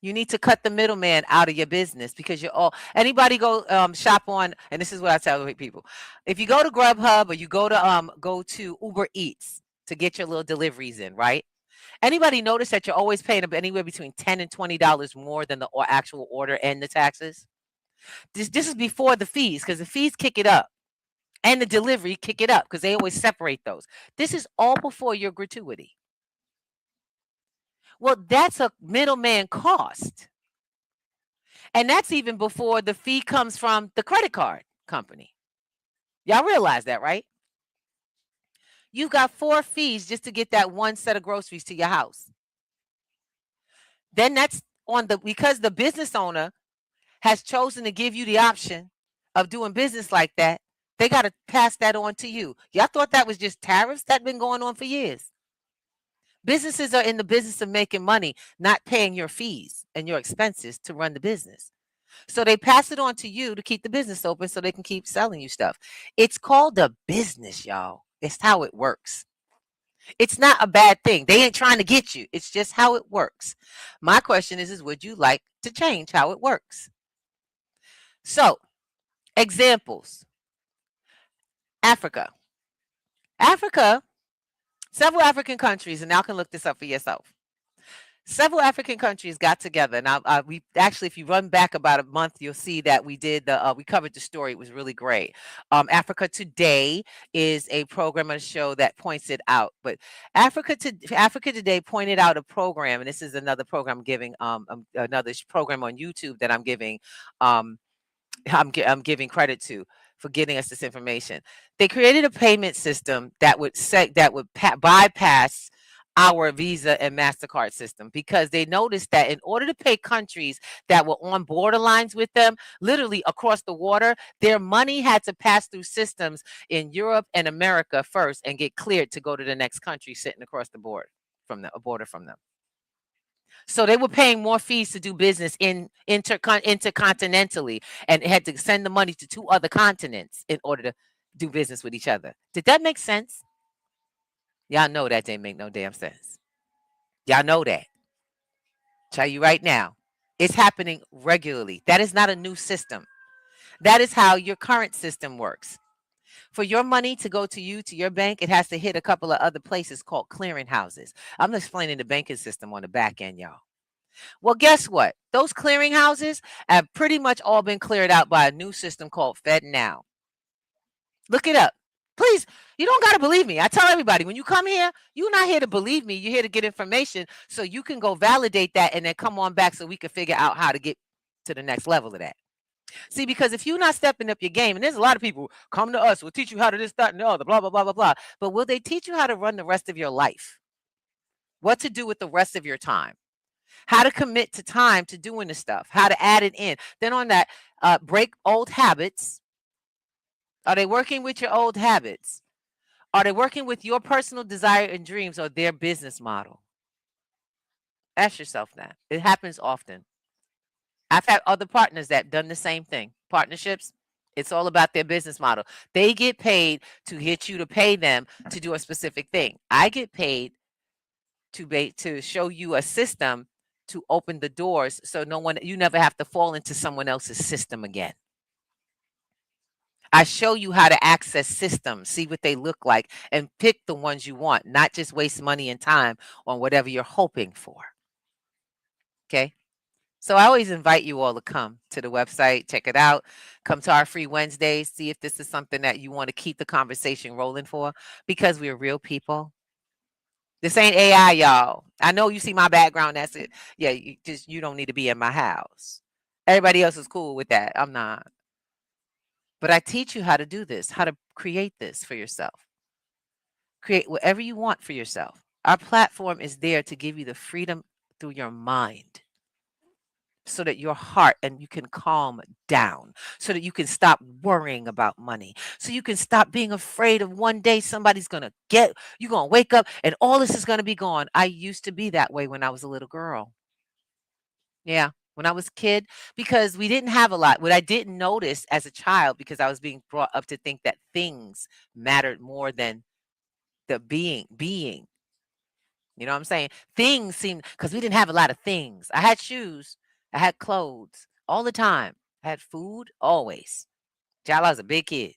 You need to cut the middleman out of your business, because anybody go shop on, and this is what I tell people. If you go to Grubhub, or you go to Uber Eats to get your little deliveries in, right? Anybody notice that you're always paying anywhere between $10 and $20 more than the actual order and the taxes? This is before the fees, because the fees kick it up, and the delivery kick it up, because they always separate those. This is all before your gratuity. Well, that's a middleman cost. And that's even before the fee comes from the credit card company. Y'all realize that, right? You've got 4 fees just to get that one set of groceries to your house. Then that's because the business owner has chosen to give you the option of doing business like that, they got to pass that on to you. Y'all thought that was just tariffs? That's been going on for years. Businesses are in the business of making money, not paying your fees and your expenses to run the business. So they pass it on to you to keep the business open so they can keep selling you stuff. It's called a business, y'all. It's how it works. It's not a bad thing. They ain't trying to get you. It's just how it works. My question is would you like to change how it works? So, examples. Africa, several African countries, and y'all can look this up for yourself. Several African countries got together. Now, we actually, if you run back about a month, you'll see that we covered the story. It was really great. Africa Today is a program and a show that points it out. But Africa Today pointed out a program, and this is another program I'm giving, another program on YouTube that I'm giving, I'm giving credit to for getting us this information. They created a payment system that would bypass our Visa and MasterCard system, because they noticed that in order to pay countries that were on borderlines with them, literally across the water, their money had to pass through systems in Europe and America first and get cleared to go to the next country sitting across the border from them. So they were paying more fees to do business intercontinentally, and had to send the money to 2 other continents in order to do business with each other. Did that make sense? Y'all know that didn't make no damn sense. Y'all know that. Tell you right now, it's happening regularly. That is not a new system. That is how your current system works. For your money to go to your bank, it has to hit a couple of other places called clearing houses. I'm explaining the banking system on the back end, y'all. Well, guess what? Those clearing houses have pretty much all been cleared out by a new system called FedNow. Look it up. Please, you don't got to believe me. I tell everybody, when you come here, you're not here to believe me. You're here to get information so you can go validate that and then come on back so we can figure out how to get to the next level of that. See, because if you're not stepping up your game, and there's a lot of people, come to us, we'll teach you how to this, that, and the other, blah, blah, blah, blah, blah. But will they teach you how to run the rest of your life? What to do with the rest of your time? How to commit to time to doing the stuff? How to add it in? Then on that, break old habits. Are they working with your old habits? Are they working with your personal desire and dreams or their business model? Ask yourself that. It happens often. I've had other partners that done the same thing. Partnerships, it's all about their business model. They get paid to get you to pay them to do a specific thing. I get paid to show you a system to open the doors so you never have to fall into someone else's system again. I show you how to access systems, see what they look like, and pick the ones you want, not just waste money and time on whatever you're hoping for. Okay? So I always invite you all to come to the website, check it out. Come to our free Wednesdays, see if this is something that you want to keep the conversation rolling for, because we're real people. This ain't AI, y'all. I know you see my background. That's it. Yeah, you don't need to be in my house. Everybody else is cool with that. I'm not. But I teach you how to do this, how to create this for yourself. Create whatever you want for yourself. Our platform is there to give you the freedom through your mind, so that your heart and you can calm down, so that you can stop worrying about money, so you can stop being afraid of one day somebody's going to you're going to wake up and all this is going to be gone. I used to be that way when I was a little girl. Yeah. When I was a kid, because we didn't have a lot. What I didn't notice as a child, because I was being brought up to think that things mattered more than the being. You know what I'm saying? Things seemed, because we didn't have a lot of things. I had shoes. I had clothes all the time. I had food always. Child, I was a big kid.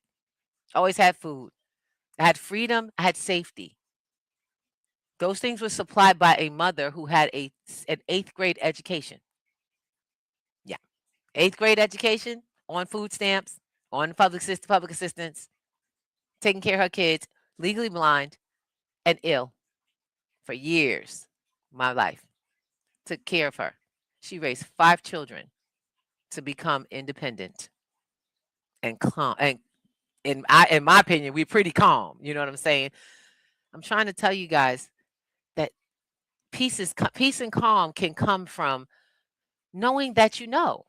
Always had food. I had freedom. I had safety. Those things were supplied by a mother who had an 8th grade education. Yeah. 8th grade education, on food stamps, on public assistance, taking care of her kids, legally blind and ill for years. My life. Took care of her. She raised 5 children to become independent and calm. And in my opinion, we're pretty calm. You know what I'm saying? I'm trying to tell you guys that peace and calm can come from knowing that you know.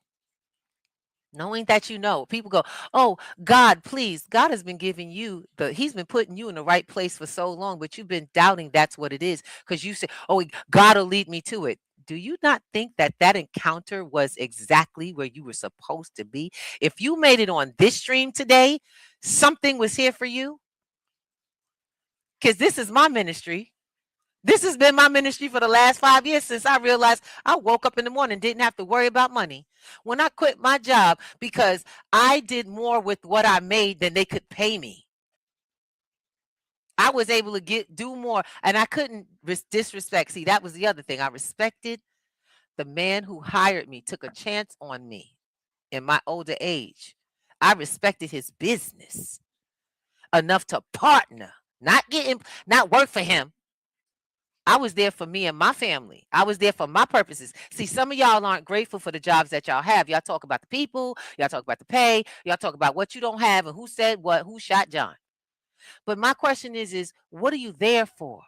Knowing that you know. People go, oh, God, please. God has been giving you he's been putting you in the right place for so long, but you've been doubting that's what it is, because you say, oh, God will lead me to it. Do you not think that encounter was exactly where you were supposed to be? If you made it on this stream today, something was here for you. Because this is my ministry. This has been my ministry for the last 5 years, since I realized I woke up in the morning, didn't have to worry about money. When I quit my job, because I did more with what I made than they could pay me. I was able to do more, and I couldn't disrespect. See, that was the other thing. I respected the man who hired me, took a chance on me in my older age. I respected his business enough to partner, not work for him. I was there for me and my family. I was there for my purposes. See, some of y'all aren't grateful for the jobs that y'all have. Y'all talk about the people. Y'all talk about the pay. Y'all talk about what you don't have and who said what, who shot John. But my question is what are you there for?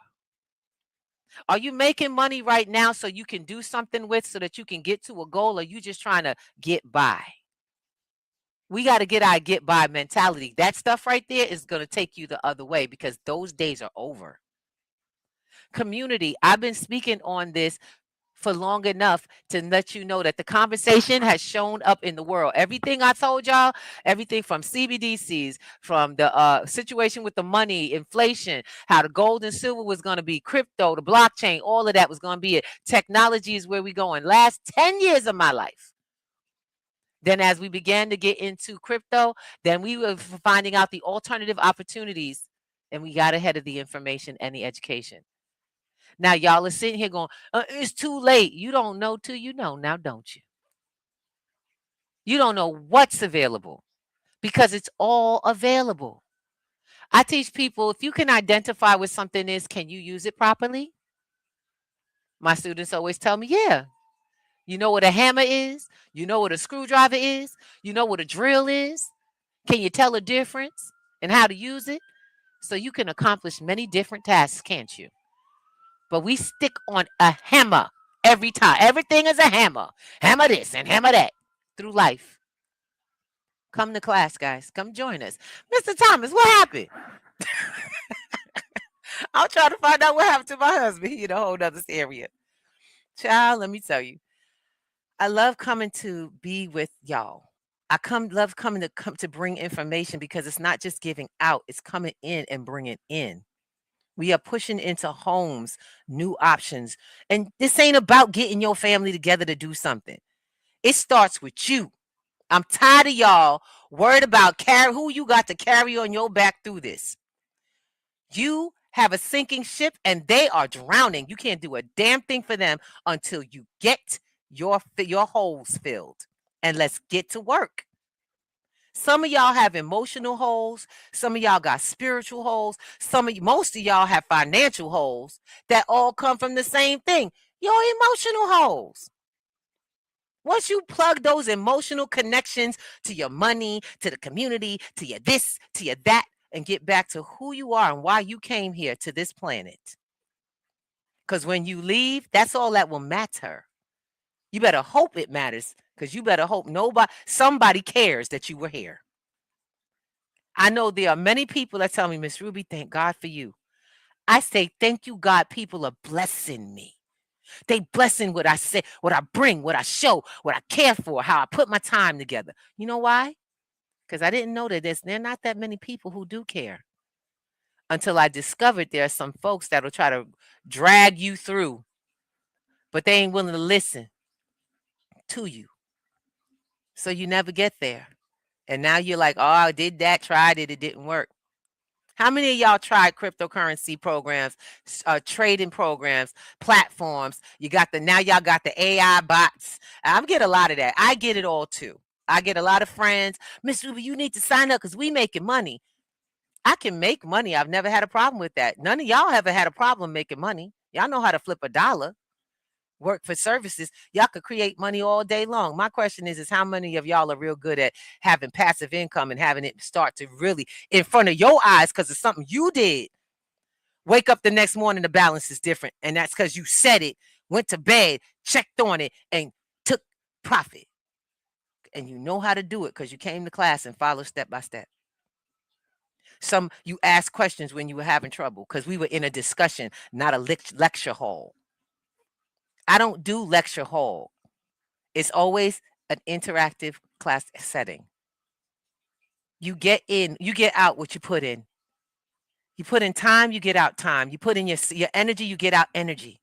Are you making money right now so you can do something with, so that you can get to a goal, or are you just trying to get by? We got to get our get by mentality. That stuff right there is going to take you the other way, because those days are over. Community, I've been speaking on this for long enough to let you know that the conversation has shown up in the world. Everything I told y'all, everything from CBDCs, from the situation with the money, inflation, how the gold and silver was going to be, crypto, the blockchain, all of that was going to be it. Technology is where we're going. Last 10 years of my life. Then as we began to get into crypto, then we were finding out the alternative opportunities, and we got ahead of the information and the education. Now, y'all are sitting here going, it's too late. You don't know till you know now, don't you? You don't know what's available, because it's all available. I teach people, if you can identify what something is, can you use it properly? My students always tell me, yeah. You know what a hammer is? You know what a screwdriver is? You know what a drill is? Can you tell a difference and how to use it? So you can accomplish many different tasks, can't you? But we stick on a hammer every time. Everything is a hammer. Hammer this and hammer that through life. Come to class, guys. Come join us. Mr. Thomas, what happened? I'm trying to find out what happened to my husband. He in a whole other area. Child, let me tell you, I love coming to be with y'all. Love coming to bring information because it's not just giving out, it's coming in and bringing in. We are pushing into homes, new options. And this ain't about getting your family together to do something. It starts with you. I'm tired of y'all worried about who you got to carry on your back through this. You have a sinking ship and they are drowning. You can't do a damn thing for them until you get your holes filled. And let's get to work. Some of y'all have emotional holes. Some of y'all got spiritual holes. Most of y'all have financial holes that all come from the same thing. Your emotional holes. Once you plug those emotional connections to your money, to the community, to your this, to your that, and get back to who you are and why you came here to this planet. Because when you leave, that's all that will matter. You better hope it matters, because you better hope somebody cares that you were here. I know there are many people that tell me, Miss Ruby, thank God for you. I say, thank you, God. People are blessing me. They blessing what I say, what I bring, what I show, what I care for, how I put my time together. You know why? Because I didn't know that there are not that many people who do care. Until I discovered there are some folks that will try to drag you through, but they ain't willing to listen to you. So you never get there. And now you're like, oh, I did that, tried it, it didn't work. How many of y'all tried cryptocurrency programs, trading programs, platforms? Now y'all got the AI bots. I get a lot of that. I get it all too. I get a lot of friends. Miss Ruby, you need to sign up because we making money. I can make money. I've never had a problem with that. None of y'all ever had a problem making money. Y'all know how to flip a dollar. Work for services. Y'all could create money all day long. My question is how many of y'all are real good at having passive income and having it start to really in front of your eyes because it's something you did. Wake up the next morning, the balance is different. And that's because you said it, went to bed, checked on it, and took profit. And you know how to do it because you came to class and followed step by step. You asked questions when you were having trouble because we were in a discussion, not a lecture hall. I don't do lecture hall. It's always an interactive class setting. You get in, you get out what you put in. You put in time, you get out time. You put in your energy, you get out energy.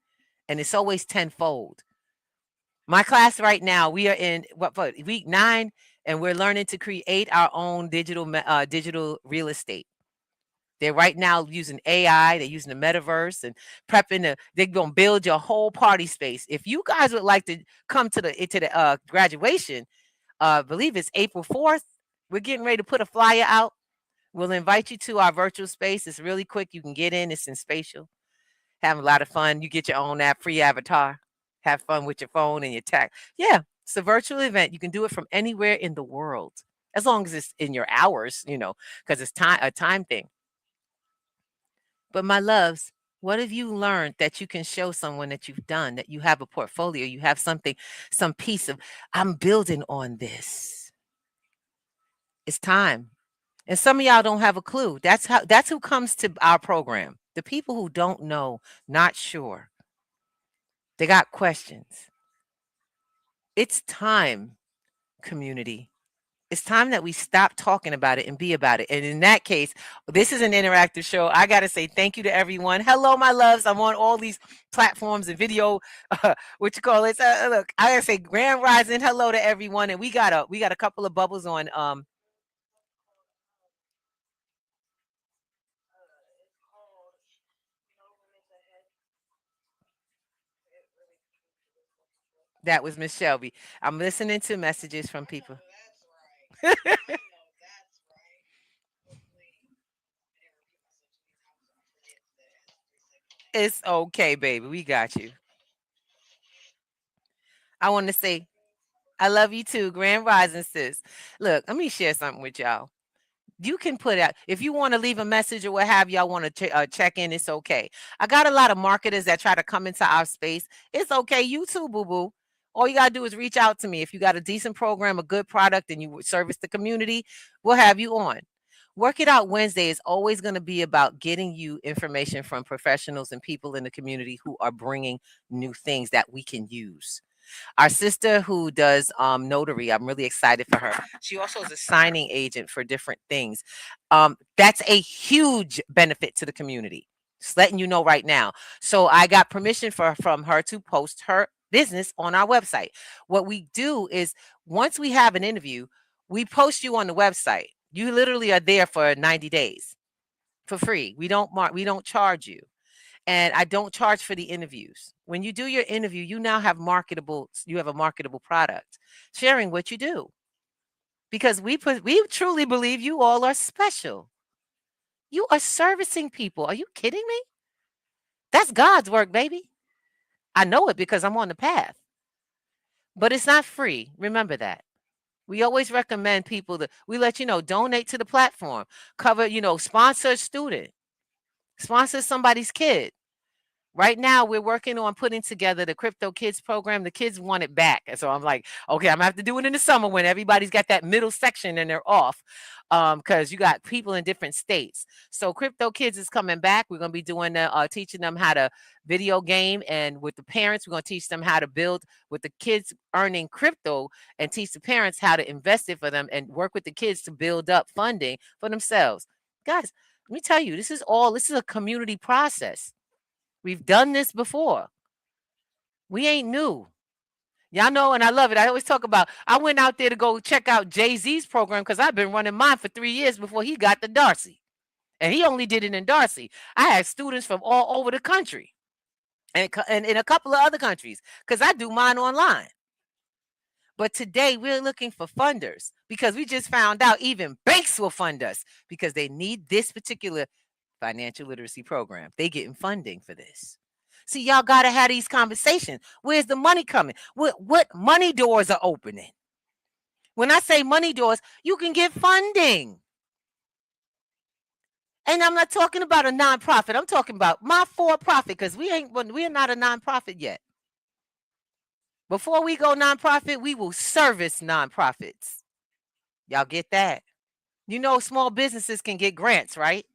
And it's always tenfold. My class right now, we are in week 9, and we're learning to create our own digital real estate. They're right now using AI. They're using the metaverse and they're going to build your whole party space. If you guys would like to come to the graduation, I believe it's April 4th. We're getting ready to put a flyer out. We'll invite you to our virtual space. It's really quick. You can get in. It's in spatial. Have a lot of fun. You get your own free avatar. Have fun with your phone and your tech. Yeah, it's a virtual event. You can do it from anywhere in the world, as long as it's in your hours, because it's a time thing. But my loves, what have you learned that you can show someone that you've done, that you have a portfolio, you have something, some piece of, I'm building on this. It's time. And some of y'all don't have a clue. That's who comes to our program. The people who don't know, not sure. They got questions. It's time, community. It's time that we stop talking about it and be about it. And in that case, this is an interactive show. I got to say thank you to everyone. Hello, my loves. I'm on all these platforms and video, look, I got to say grand rising. Hello to everyone. And we got a couple of bubbles on. That was Miss Shelby. I'm listening to messages from people. It's okay, baby. We got you. I want to say, I love you too. Grand rising, sis. Look, let me share something with y'all. You can put out, if you want to leave a message or what have y'all want to check in, it's okay. I got a lot of marketers that try to come into our space. It's okay. You too, boo-boo. All you got to do is reach out to me. If you got a decent program, a good product, and you service the community, we'll have you on. Work It Out Wednesday is always going to be about getting you information from professionals and people in the community who are bringing new things that we can use. Our sister who does notary, I'm really excited for her. She also is a signing agent for different things. That's a huge benefit to the community. Just letting you know right now. So I got permission from her to post her business on our website. What we do is once we have an interview, we post you on the website. You literally are there for 90 days for free. We don't charge you. And I don't charge for the interviews. When you do your interview, you now have you have a marketable product, sharing what you do. Because we truly believe you all are special. You are servicing people. Are you kidding me? That's God's work, baby. I know it because I'm on the path. But it's not free. Remember that. We always recommend people we let you know, donate to the platform, cover, sponsor a student, sponsor somebody's kid. Right now, we're working on putting together the Crypto Kids program. The kids want it back. And so I'm like, okay, I'm going to have to do it in the summer when everybody's got that middle section and they're off, because you got people in different states. So Crypto Kids is coming back. We're going to be doing teaching them how to video game. And with the parents, we're going to teach them how to build with the kids earning crypto and teach the parents how to invest it for them and work with the kids to build up funding for themselves. Guys, let me tell you, this is a community process. We've done this before. We ain't new. Y'all know, and I love it. I always talk about, I went out there to go check out Jay-Z's program because I've been running mine for 3 years before he got to Darcy. And he only did it in Darcy. I had students from all over the country and in a couple of other countries because I do mine online. But today we're looking for funders because we just found out even banks will fund us because they need this particular financial literacy program. They getting funding for this. See, y'all got to have these conversations. Where's the money coming? What money doors are opening? When I say money doors, you can get funding. And I'm not talking about a nonprofit. I'm talking about my for-profit because we're not a nonprofit yet. Before we go nonprofit, we will service nonprofits. Y'all get that? Small businesses can get grants, right?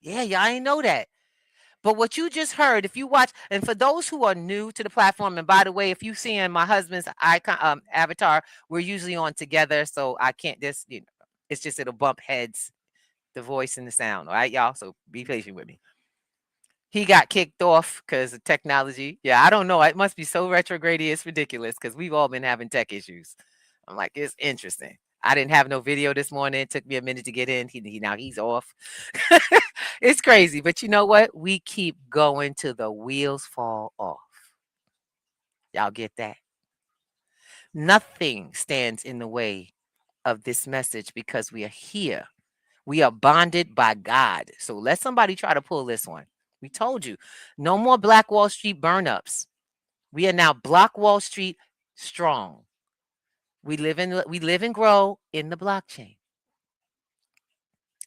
Yeah, y'all ain't know that. But what you just heard, if you watch, and for those who are new to the platform, and by the way, if you see in my husband's icon avatar, we're usually on together, so I can't just, it's just it'll bump heads, the voice and the sound, all right, y'all? So be patient with me. He got kicked off because of technology. Yeah, I don't know. It must be so retrograde. It's ridiculous because we've all been having tech issues. I'm like, it's interesting. I didn't have no video this morning. It took me a minute to get in. Now he's off. It's crazy. But you know what? We keep going till the wheels fall off. Y'all get that? Nothing stands in the way of this message because we are here. We are bonded by God. So let somebody try to pull this one. We told you. No more Black Wall Street burn-ups. We are now Block Wall Street strong. We live and grow in the blockchain.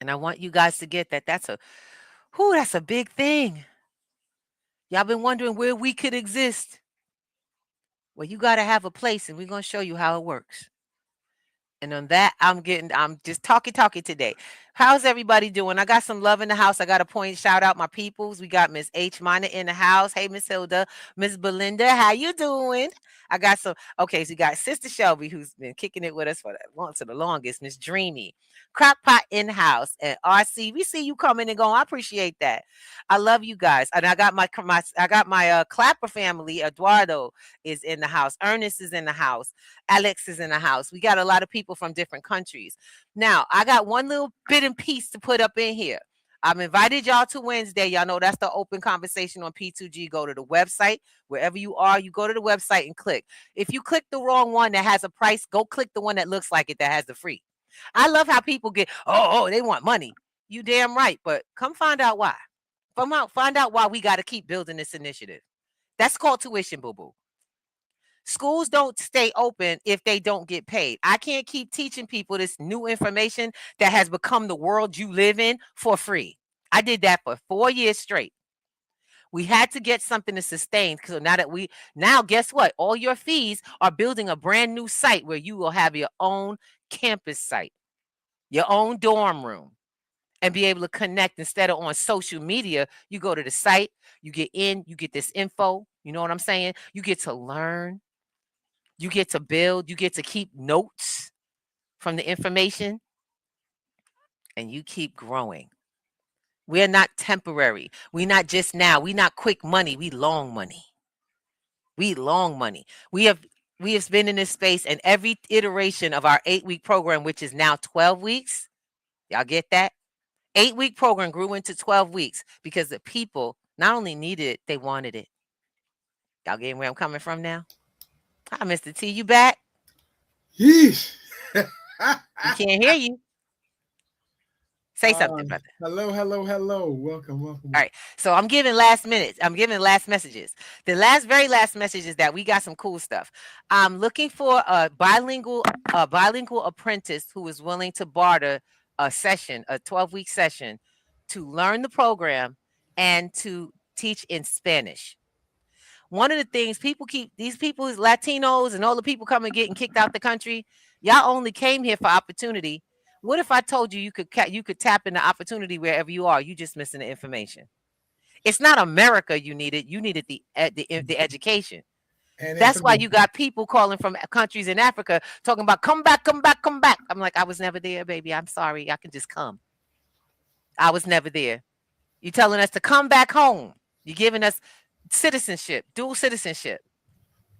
And I want you guys to get that. That's a big thing. Y'all been wondering where we could exist. Well, you got to have a place, and we're going to show you how it works. And on that, I'm just talking today. How's everybody doing? I got some love in the house. I got to shout out my peoples. We got Miss H. Minor in the house. Hey, Miss Hilda. Miss Belinda, how you doing? I got so you got Sister Shelby, who's been kicking it with us for the longest. Miss Dreamy. Crockpot in the house. And RC, we see you coming and going. I appreciate that. I love you guys. And I got my Clapper family. Eduardo is in the house. Ernest is in the house. Alex is in the house. We got a lot of people from different countries. Now, I got one little bit and piece to put up in here. I've invited y'all to Wednesday. Y'all know that's the open conversation on P2G. Go to the website. Wherever you are, you go to the website and click. If you click the wrong one that has a price, go click the one that looks like it that has the free. I love how people get, they want money. You damn right. But come find out why. Find out why we got to keep building this initiative. That's called tuition, boo-boo. Schools don't stay open if they don't get paid. I can't keep teaching people this new information that has become the world you live in for free. I did that for 4 years straight. We had to get something to sustain. So now guess what? All your fees are building a brand new site where you will have your own campus site. your own dorm room, and be able to connect instead of on social media. You go to the site, you get in, you get this info. You know what I'm saying? You get to learn, you get to build, you get to keep notes from the information, and you keep growing. We're not temporary. We're not just now. We're not quick money. We long money. We long money. We have been in this space, and every iteration of our 8-week program, which is now 12 weeks. Y'all get that? 8-week program grew into 12 weeks because the people not only needed it, they wanted it. Y'all getting where I'm coming from now? Hi, Mr. T, you back? Yeesh. We can't hear you. Say something, brother. Hello. Welcome. All right. So I'm giving last minutes. I'm giving last messages. The very last message is that we got some cool stuff. I'm looking for a bilingual apprentice who is willing to barter a 12-week session to learn the program and to teach in Spanish. One of the things these people, Latinos and all the people coming getting kicked out the country, y'all only came here for opportunity. What if I told you you could tap into opportunity wherever you are? You just missing the information. It's not America you needed. You needed the education. And that's why you got people calling from countries in Africa talking about come back. I'm like, I was never there, baby. I'm sorry. I can just come. I was never there. You're telling us to come back home. You're giving us citizenship, dual citizenship.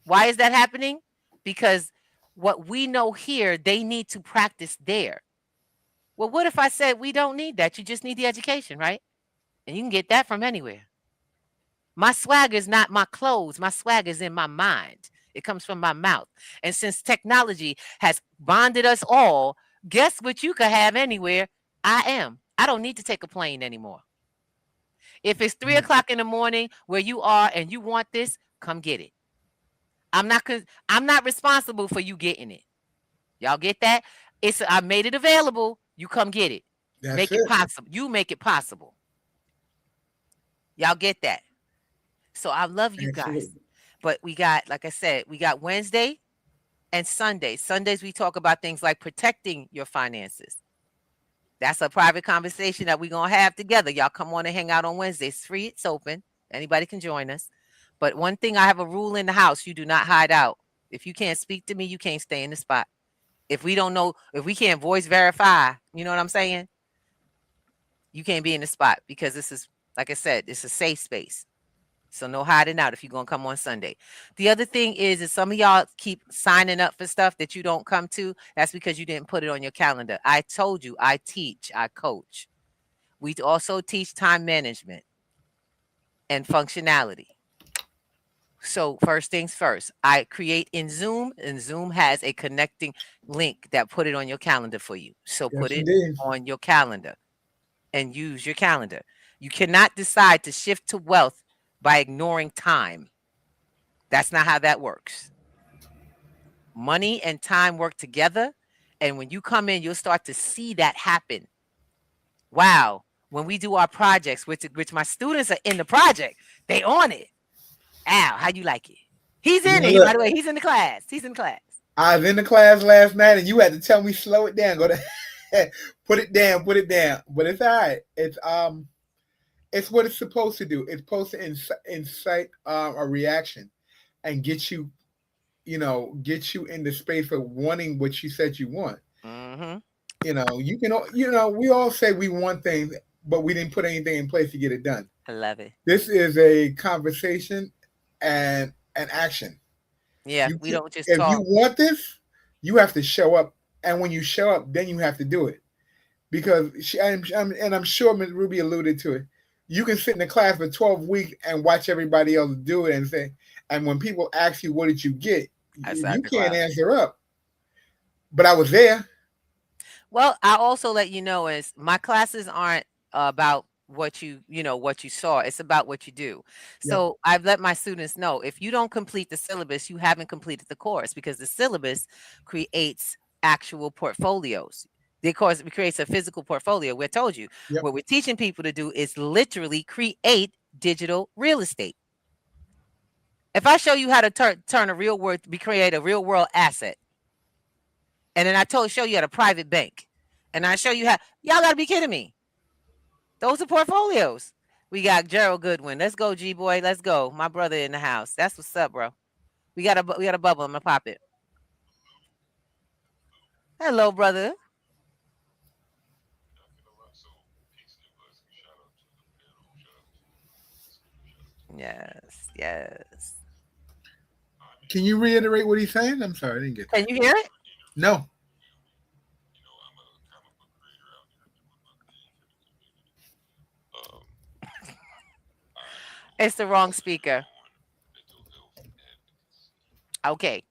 Why is that happening? Because what we know here, they need to practice there. Well, what if I said we don't need that? You just need the education, right? And you can get that from anywhere. My swag is not my clothes. My swag is in my mind. It comes from my mouth. And since technology has bonded us all, guess what you could have anywhere? I don't need to take a plane anymore. If it's 3 o'clock in the morning where you are and you want this, come get it. I'm not responsible for you getting it. Y'all get that? I made it available. You come get it. Make it possible. You make it possible. Y'all get that? So I love you guys. But we got, like I said, we got Wednesday and Sunday. Sundays we talk about things like protecting your finances. That's a private conversation that we're going to have together. Y'all come on and hang out on Wednesday. It's free. It's open. Anybody can join us. But one thing, I have a rule in the house. You do not hide out. If you can't speak to me, you can't stay in the spot. If we don't know, if we can't voice verify, you know what I'm saying? You can't be in the spot because this is, like I said, it's a safe space. So no hiding out if you're going to come on Sunday. The other thing is some of y'all keep signing up for stuff that you don't come to. That's because you didn't put it on your calendar. I told you, I teach, I coach. We also teach time management and functionality. So first things first, I create in Zoom, and Zoom has a connecting link that put it on your calendar for you. So put it on your calendar and use your calendar. You cannot decide to shift to wealth by ignoring time. That's not how that works. Money and time work together. And when you come in, you'll start to see that happen. Wow. When we do our projects, which my students are in the project, they on it. Al, how you like it? He's in it. By the way, he's in the class. I was in the class last night, and you had to tell me slow it down. Go to put it down. But it's all right. It's what it's supposed to do. It's supposed to incite a reaction and get you in the space of wanting what you said you want. Mm-hmm. We all say we want things, but we didn't put anything in place to get it done. I love it. This is a conversation and an action. Yeah, we don't just talk. If you want this, you have to show up. And when you show up, then you have to do it. Because I'm sure Ms. Ruby alluded to it. You can sit in the class for 12 weeks and watch everybody else do it and when people ask you, what did you get? You can't answer up. But I was there. Well, I also let you know is my classes aren't about what you saw. It's about what you do. So I've let my students know, if you don't complete the syllabus, you haven't completed the course, because the syllabus creates actual portfolios. The course creates a physical portfolio. We told you what we're teaching people to do is literally create digital real estate. If I show you how to turn a real world, create a real world asset, and then show you at a private bank, And I show you how. Y'all got to be kidding me. Those are portfolios. We got Gerald Goodwin. Let's go, G boy. Let's go. My brother in the house. That's what's up, bro. We got a bubble. I'm gonna pop it. Hello, brother. Yes, yes. Can you reiterate what he's saying? I'm sorry, I didn't get that. Can you hear it? No. It's the wrong speaker. Okay.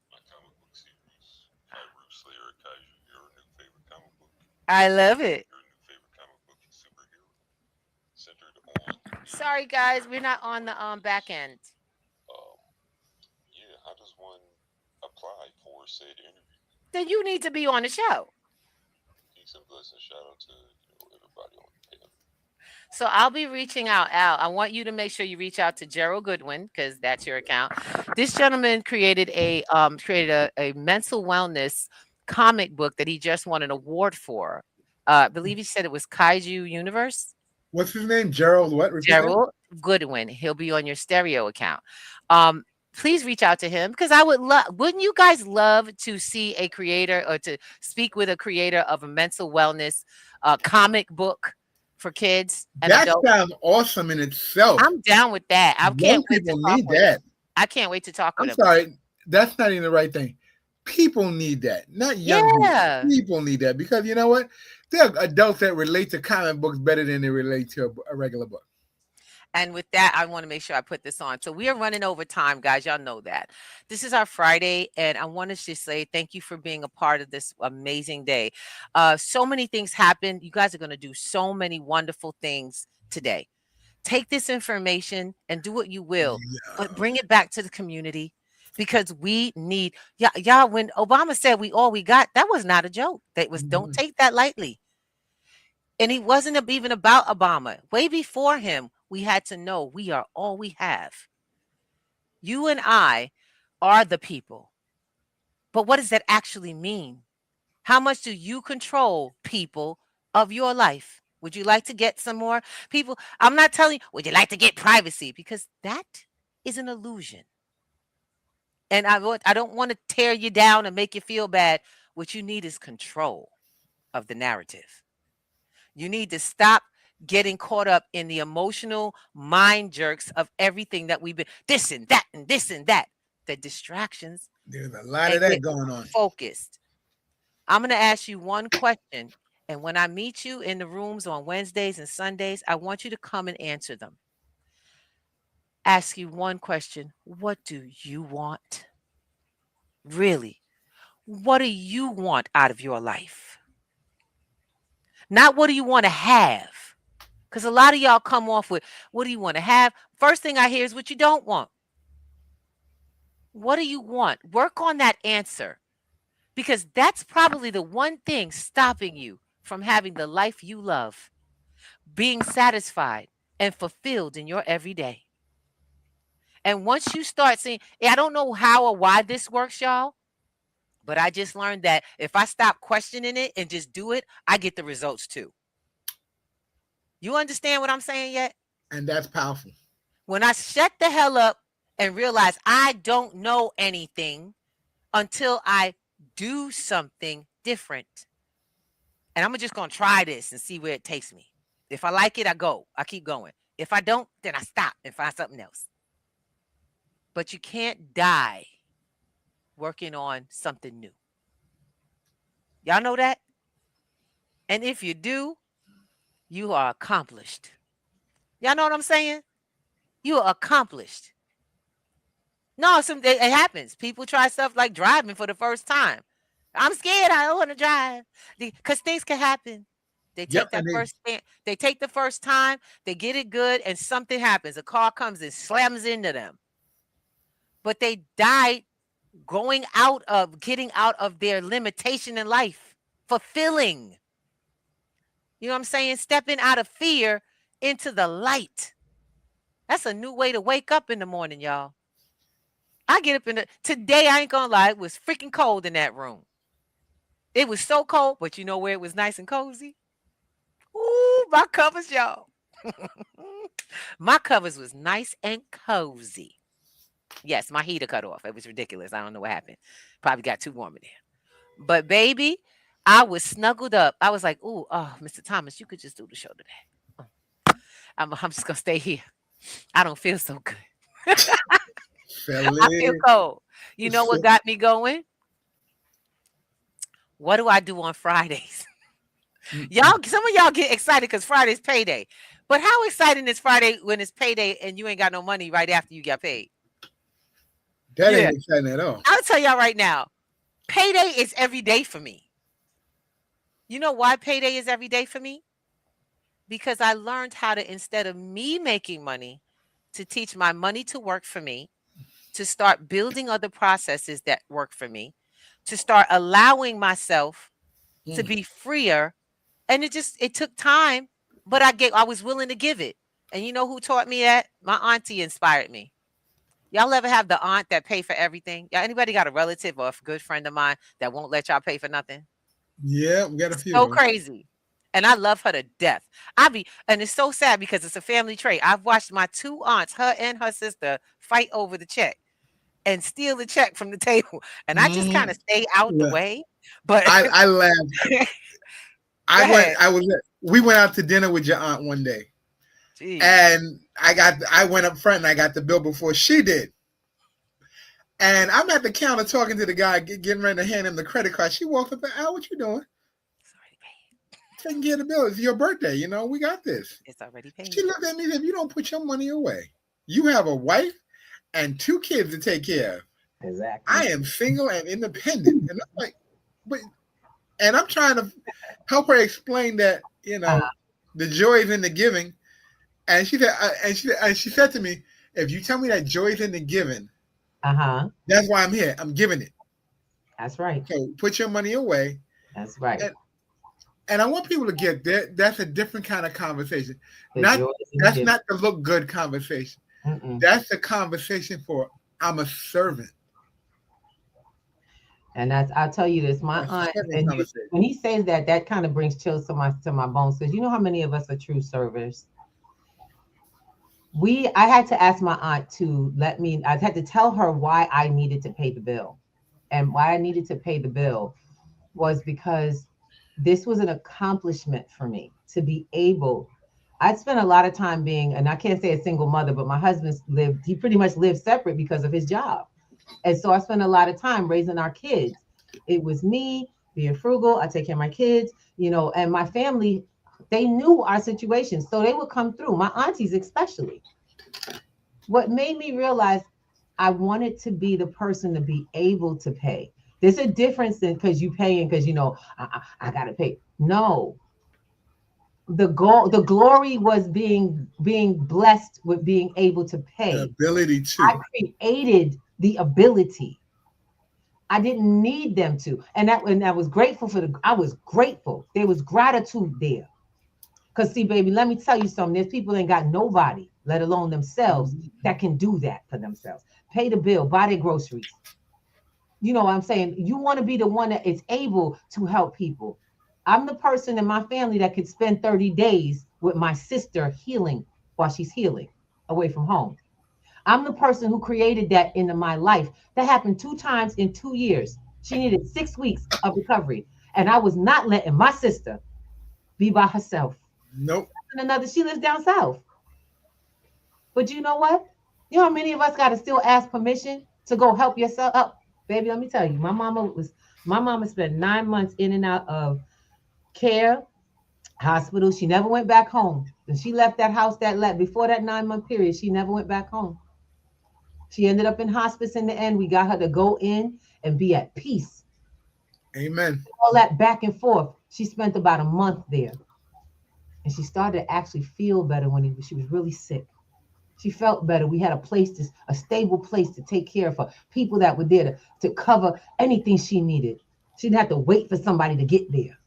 I love it. Sorry, guys, we're not on the back end. Yeah, how does one apply for said interview? Then you need to be on the show. Peace and blessings. Shout out to everybody on the panel. So I'll be reaching out, Al. I want you to make sure you reach out to Gerald Goodwin because that's your account. This gentleman created a mental wellness comic book that he just won an award for. I believe he said it was Kaiju Universe. What's his name? Gerald what? Repeat that? Gerald Goodwin. He'll be on your stereo account. Please reach out to him because I would love. Wouldn't you guys love to see a creator or to speak with a creator of a mental wellness comic book for kids and That adults? sounds awesome in itself. I'm down with that. I Young can't wait to people talk need with that. him. I can't wait to talk with I'm him. sorry, that's not even the right thing. People need that, not young Yeah. people. People need that because you know what? There are adults that relate to comic books better than they relate to a regular book. And with that, I want to make sure I put this on. So we are running over time, guys. Y'all know that. This is our Friday, and I want to just say thank you for being a part of this amazing day. So many things happen. You guys are going to do so many wonderful things today. Take this information and do what you will, but bring it back to the community because we need y'all. When Obama said we all we got, that was not a joke. That was don't take that lightly. And he wasn't even about Obama. Way before him, we had to know we are all we have. You and I are the people. But what does that actually mean? How much do you control people of your life? Would you like to get some more people? I'm not telling you, would you like to get privacy? Because that is an illusion. And I don't want to tear you down and make you feel bad. What you need is control of the narrative. You need to stop getting caught up in the emotional mind jerks of everything that we've been this and that and this and that. The distractions. There's a lot of that going on. Focused. I'm going to ask you one question. And when I meet you in the rooms on Wednesdays and Sundays, I want you to come and answer them. Ask you one question. What do you want? Really? What do you want out of your life? Not what do you want to have? Because a lot of y'all come off with, what do you want to have? First thing I hear is what you don't want. What do you want? Work on that answer. Because that's probably the one thing stopping you from having the life you love, being satisfied and fulfilled in your everyday. And once you start seeing, I don't know how or why this works, y'all, but I just learned that if I stop questioning it and just do it, I get the results too. You understand what I'm saying yet? And that's powerful. When I shut the hell up and realize I don't know anything until I do something different. And I'm just going to try this and see where it takes me. If I like it, I go. I keep going. If I don't, then I stop and find something else. But you can't die working on something new. Y'all know that? And if you do, you are accomplished. Y'all know what I'm saying? You are accomplished. No, it happens. People try stuff like driving for the first time. I'm scared. I don't want to drive because things can happen. They take they take the first time, they get it good, and something happens. A car comes and slams into them. But they died getting out of their limitation in life, fulfilling. You know what I'm saying? Stepping out of fear into the light. That's a new way to wake up in the morning, y'all. I get up today, I ain't gonna lie, it was freaking cold in that room. It was so cold, but you know where it was nice and cozy? Ooh, my covers, y'all. My covers was nice and cozy. Yes, my heater cut off. It was ridiculous. I don't know what happened. Probably got too warm in there. But baby, I was snuggled up. I was like, ooh, oh, Mr. Thomas, you could just do the show today. I'm just gonna stay here. I don't feel so good. I feel cold. You know what got me going? What do I do on Fridays? Y'all, some of y'all get excited because Friday's payday. But how exciting is Friday when it's payday and you ain't got no money right after you got paid? That ain't exciting at all. I'll tell y'all right now, payday is every day for me. You know why payday is every day for me? Because I learned how to, instead of me making money, to teach my money to work for me, to start building other processes that work for me, to start allowing myself to be freer. And it took time, but I was willing to give it. And you know who taught me that? My auntie inspired me. Y'all ever have the aunt that pay for everything? Y'all, anybody got a relative or a good friend of mine that won't let y'all pay for nothing? Yeah, we got a few. So crazy. And I love her to death. And it's so sad because it's a family trait. I've watched my two aunts, her and her sister, fight over the check and steal the check from the table. And I just kind of stay out the way. But I laughed. We went out to dinner with your aunt one day. Jeez. And I went up front and I got the bill before she did. And I'm at the counter talking to the guy, getting ready to hand him the credit card. She walked up and, Al, what you doing? It's already paid. Taking care of the bill. It's your birthday. We got this. It's already paid. She looked at me and said, you don't put your money away. You have a wife and 2 kids to take care of. Exactly. I am single and independent. And I'm like, and I'm trying to help her explain that, the joy is in the giving. And she said to me, if you tell me that joy is in the giving, that's why I'm here. I'm giving it. That's right. So put your money away. That's right. And I want people to get that. That's a different kind of conversation. That's not the look good conversation. That's the conversation for I'm a servant. And I'll tell you this, my aunt, when he says that kind of brings chills to my bones, because you know how many of us are true servers. I had to ask my aunt to I had to tell her why I needed to pay the bill. And why I needed to pay the bill was because this was an accomplishment for me to be able. I'd spent a lot of time being, and I can't say a single mother, but my husband he pretty much lived separate because of his job. And so I spent a lot of time raising our kids. It was me being frugal. I take care of my kids, and my family, they knew our situation. So they would come through, my aunties especially. What made me realize I wanted to be the person to be able to pay. There's a difference in because you pay and because, I got to pay. No. The glory was being blessed with being able to pay. The ability to. I created the ability. I didn't need them to. And I was grateful I was grateful. There was gratitude there. Because see, baby, let me tell you something. There's people ain't got nobody, let alone themselves, that can do that for themselves. Pay the bill, buy their groceries. You know what I'm saying? You want to be the one that is able to help people. I'm the person in my family that could spend 30 days with my sister healing while she's healing away from home. I'm the person who created that into my life. That happened 2 times in 2 years. She needed 6 weeks of recovery. And I was not letting my sister be by herself. Nope. She lives down south. But you know what? You know how many of us got to still ask permission to go help yourself up? Baby, let me tell you, my mama spent 9 months in and out of care, hospital. She never went back home. And she left that house before that 9-month period, she never went back home. She ended up in hospice in the end. We got her to go in and be at peace. Amen. All that back and forth. She spent about a month there. And she started to actually feel better when she was really sick. She felt better. We had a stable place to take care of her. People that were there to cover anything she needed. She didn't have to wait for somebody to get there.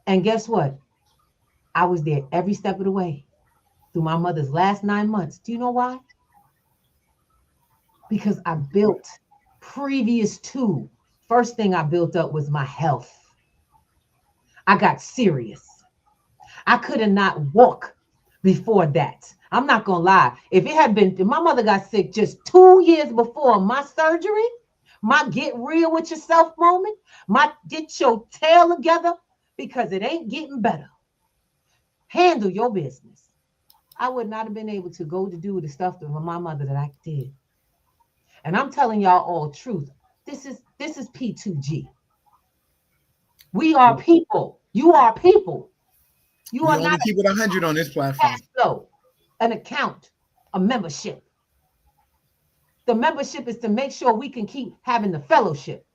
And guess what? I was there every step of the way through my mother's last 9 months. Do you know why? Because I built previous to First thing I built up was my health. I got serious. I could have not walk before that. I'm not going to lie. If my mother got sick just 2 years before my surgery, my get real with yourself moment, my get your tail together, because it ain't getting better. Handle your business. I would not have been able to go to do the stuff with my mother that I did. And I'm telling y'all all truth. This is P2G. We are people. You are people. You are not keep it 100 on this platform. Cash flow, an account, a membership. The membership is to make sure we can keep having the fellowship.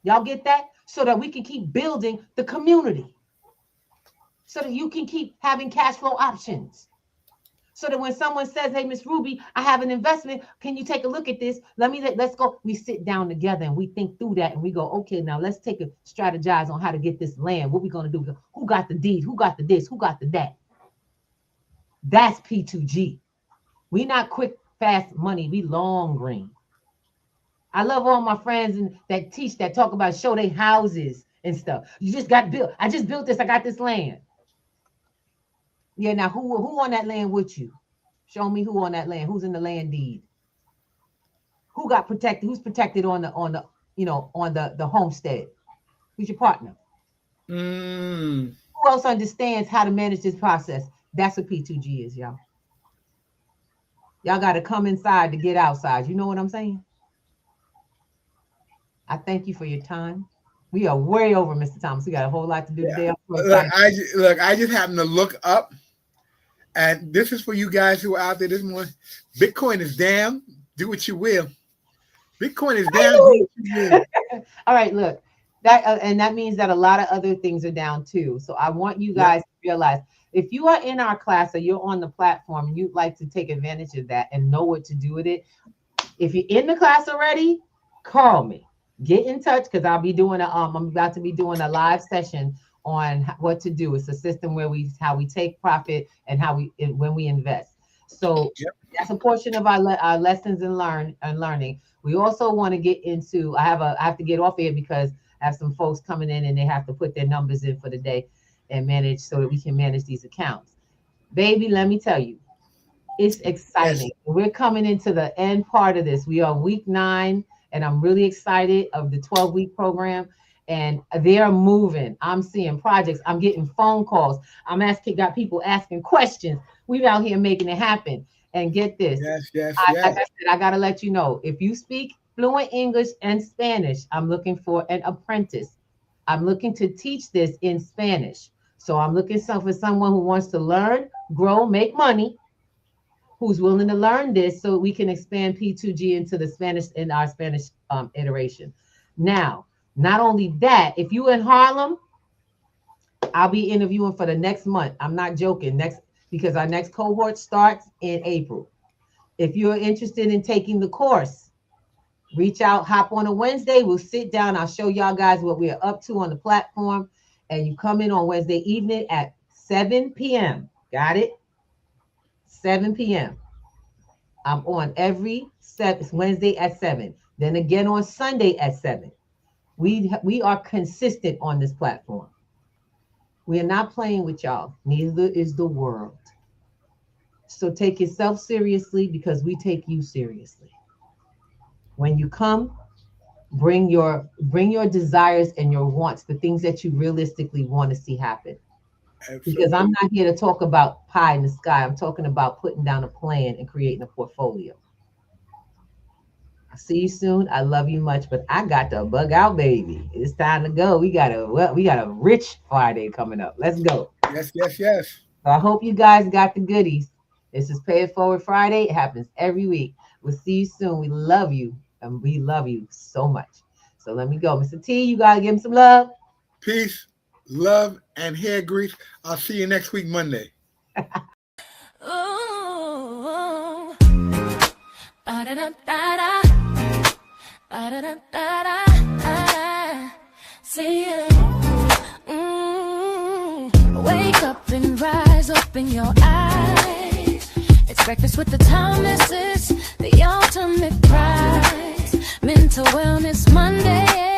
Y'all get that? So that we can keep building the community. So that you can keep having cash flow options. So that when someone says, hey, Miss Ruby, I have an investment. Can you take a look at this? Let's go. We sit down together and we think through that and we go, okay, now let's strategize on how to get this land. What we going to do? Who got the deed? Who got the this? Who got the that? That's P2G. We not quick, fast money. We long green. I love all my friends that talk about show their houses and stuff. You just got built. I just built this. I got this land. Yeah, now who on that land with you? Show me who on that land. Who's in the land deed? Who got protected? Who's protected on the homestead? Who's your partner? Who else understands how to manage this process? That's what P2G is, y'all. Y'all got to come inside to get outside. You know what I'm saying? I thank you for your time. We are way over, Mr. Thomas. We got a whole lot to do today. I just happened to look up, and this is for you guys who are out there this morning. Bitcoin is down. Do what you will. Bitcoin is down. Do what you will. All right, look. That means that a lot of other things are down too. So I want you guys to realize, if you are in our class or you're on the platform and you'd like to take advantage of that and know what to do with it, if you're in the class already, call me. Get in touch, because I'll be doing I'm about to be doing a live session on what to do. It's a system where how we take profit and when we invest. So that's a portion of our lessons and learning. We also want to get into. I have to get off here because I have some folks coming in and they have to put their numbers in for the day and manage so that we can manage these accounts. Baby, let me tell you, it's exciting. Yes. We're coming into the end part of this. We are week 9. And I'm really excited of the 12-week program. And they're moving. I'm seeing projects. I'm getting phone calls. Got people asking questions. We're out here making it happen. And get this. Yes. Like I said, I got to let you know, if you speak fluent English and Spanish, I'm looking for an apprentice. I'm looking to teach this in Spanish. So I'm looking for someone who wants to learn, grow, make money, who's willing to learn this so we can expand P2G into the Spanish in our Spanish iteration. Now, not only that, if you in Harlem, I'll be interviewing for the next month. I'm not joking. Because our next cohort starts in April. If you're interested in taking the course, reach out, hop on a Wednesday. We'll sit down. I'll show y'all guys what we are up to on the platform. And you come in on Wednesday evening at 7 p.m. Got it? 7 p.m. I'm on every Wednesday at 7. Then again on Sunday at 7. We are consistent on this platform. We are not playing with y'all. Neither is the world. So take yourself seriously, because we take you seriously. When you come, bring your desires and your wants, the things that you realistically want to see happen. Absolutely. Because I'm not here to talk about pie in the sky. I'm talking about putting down a plan and creating a portfolio. I'll see you soon. I love you much, but I got to bug out, baby. It's time to go. We got a rich Friday coming up. Let's go. Yes. So I hope you guys got the goodies. This is Pay It Forward Friday. It happens every week. We'll see you soon. We love you, and we love you so much. So let me go. Mr. T, you got to give him some love. Peace, love, and hair grease. I'll see you next week, Monday. Ooh, ba-da-da-da-da, ba-da-da-da-da, see you. Wake up and rise up in your eyes. It's breakfast with the Thomases, the ultimate prize. Mental Wellness Monday.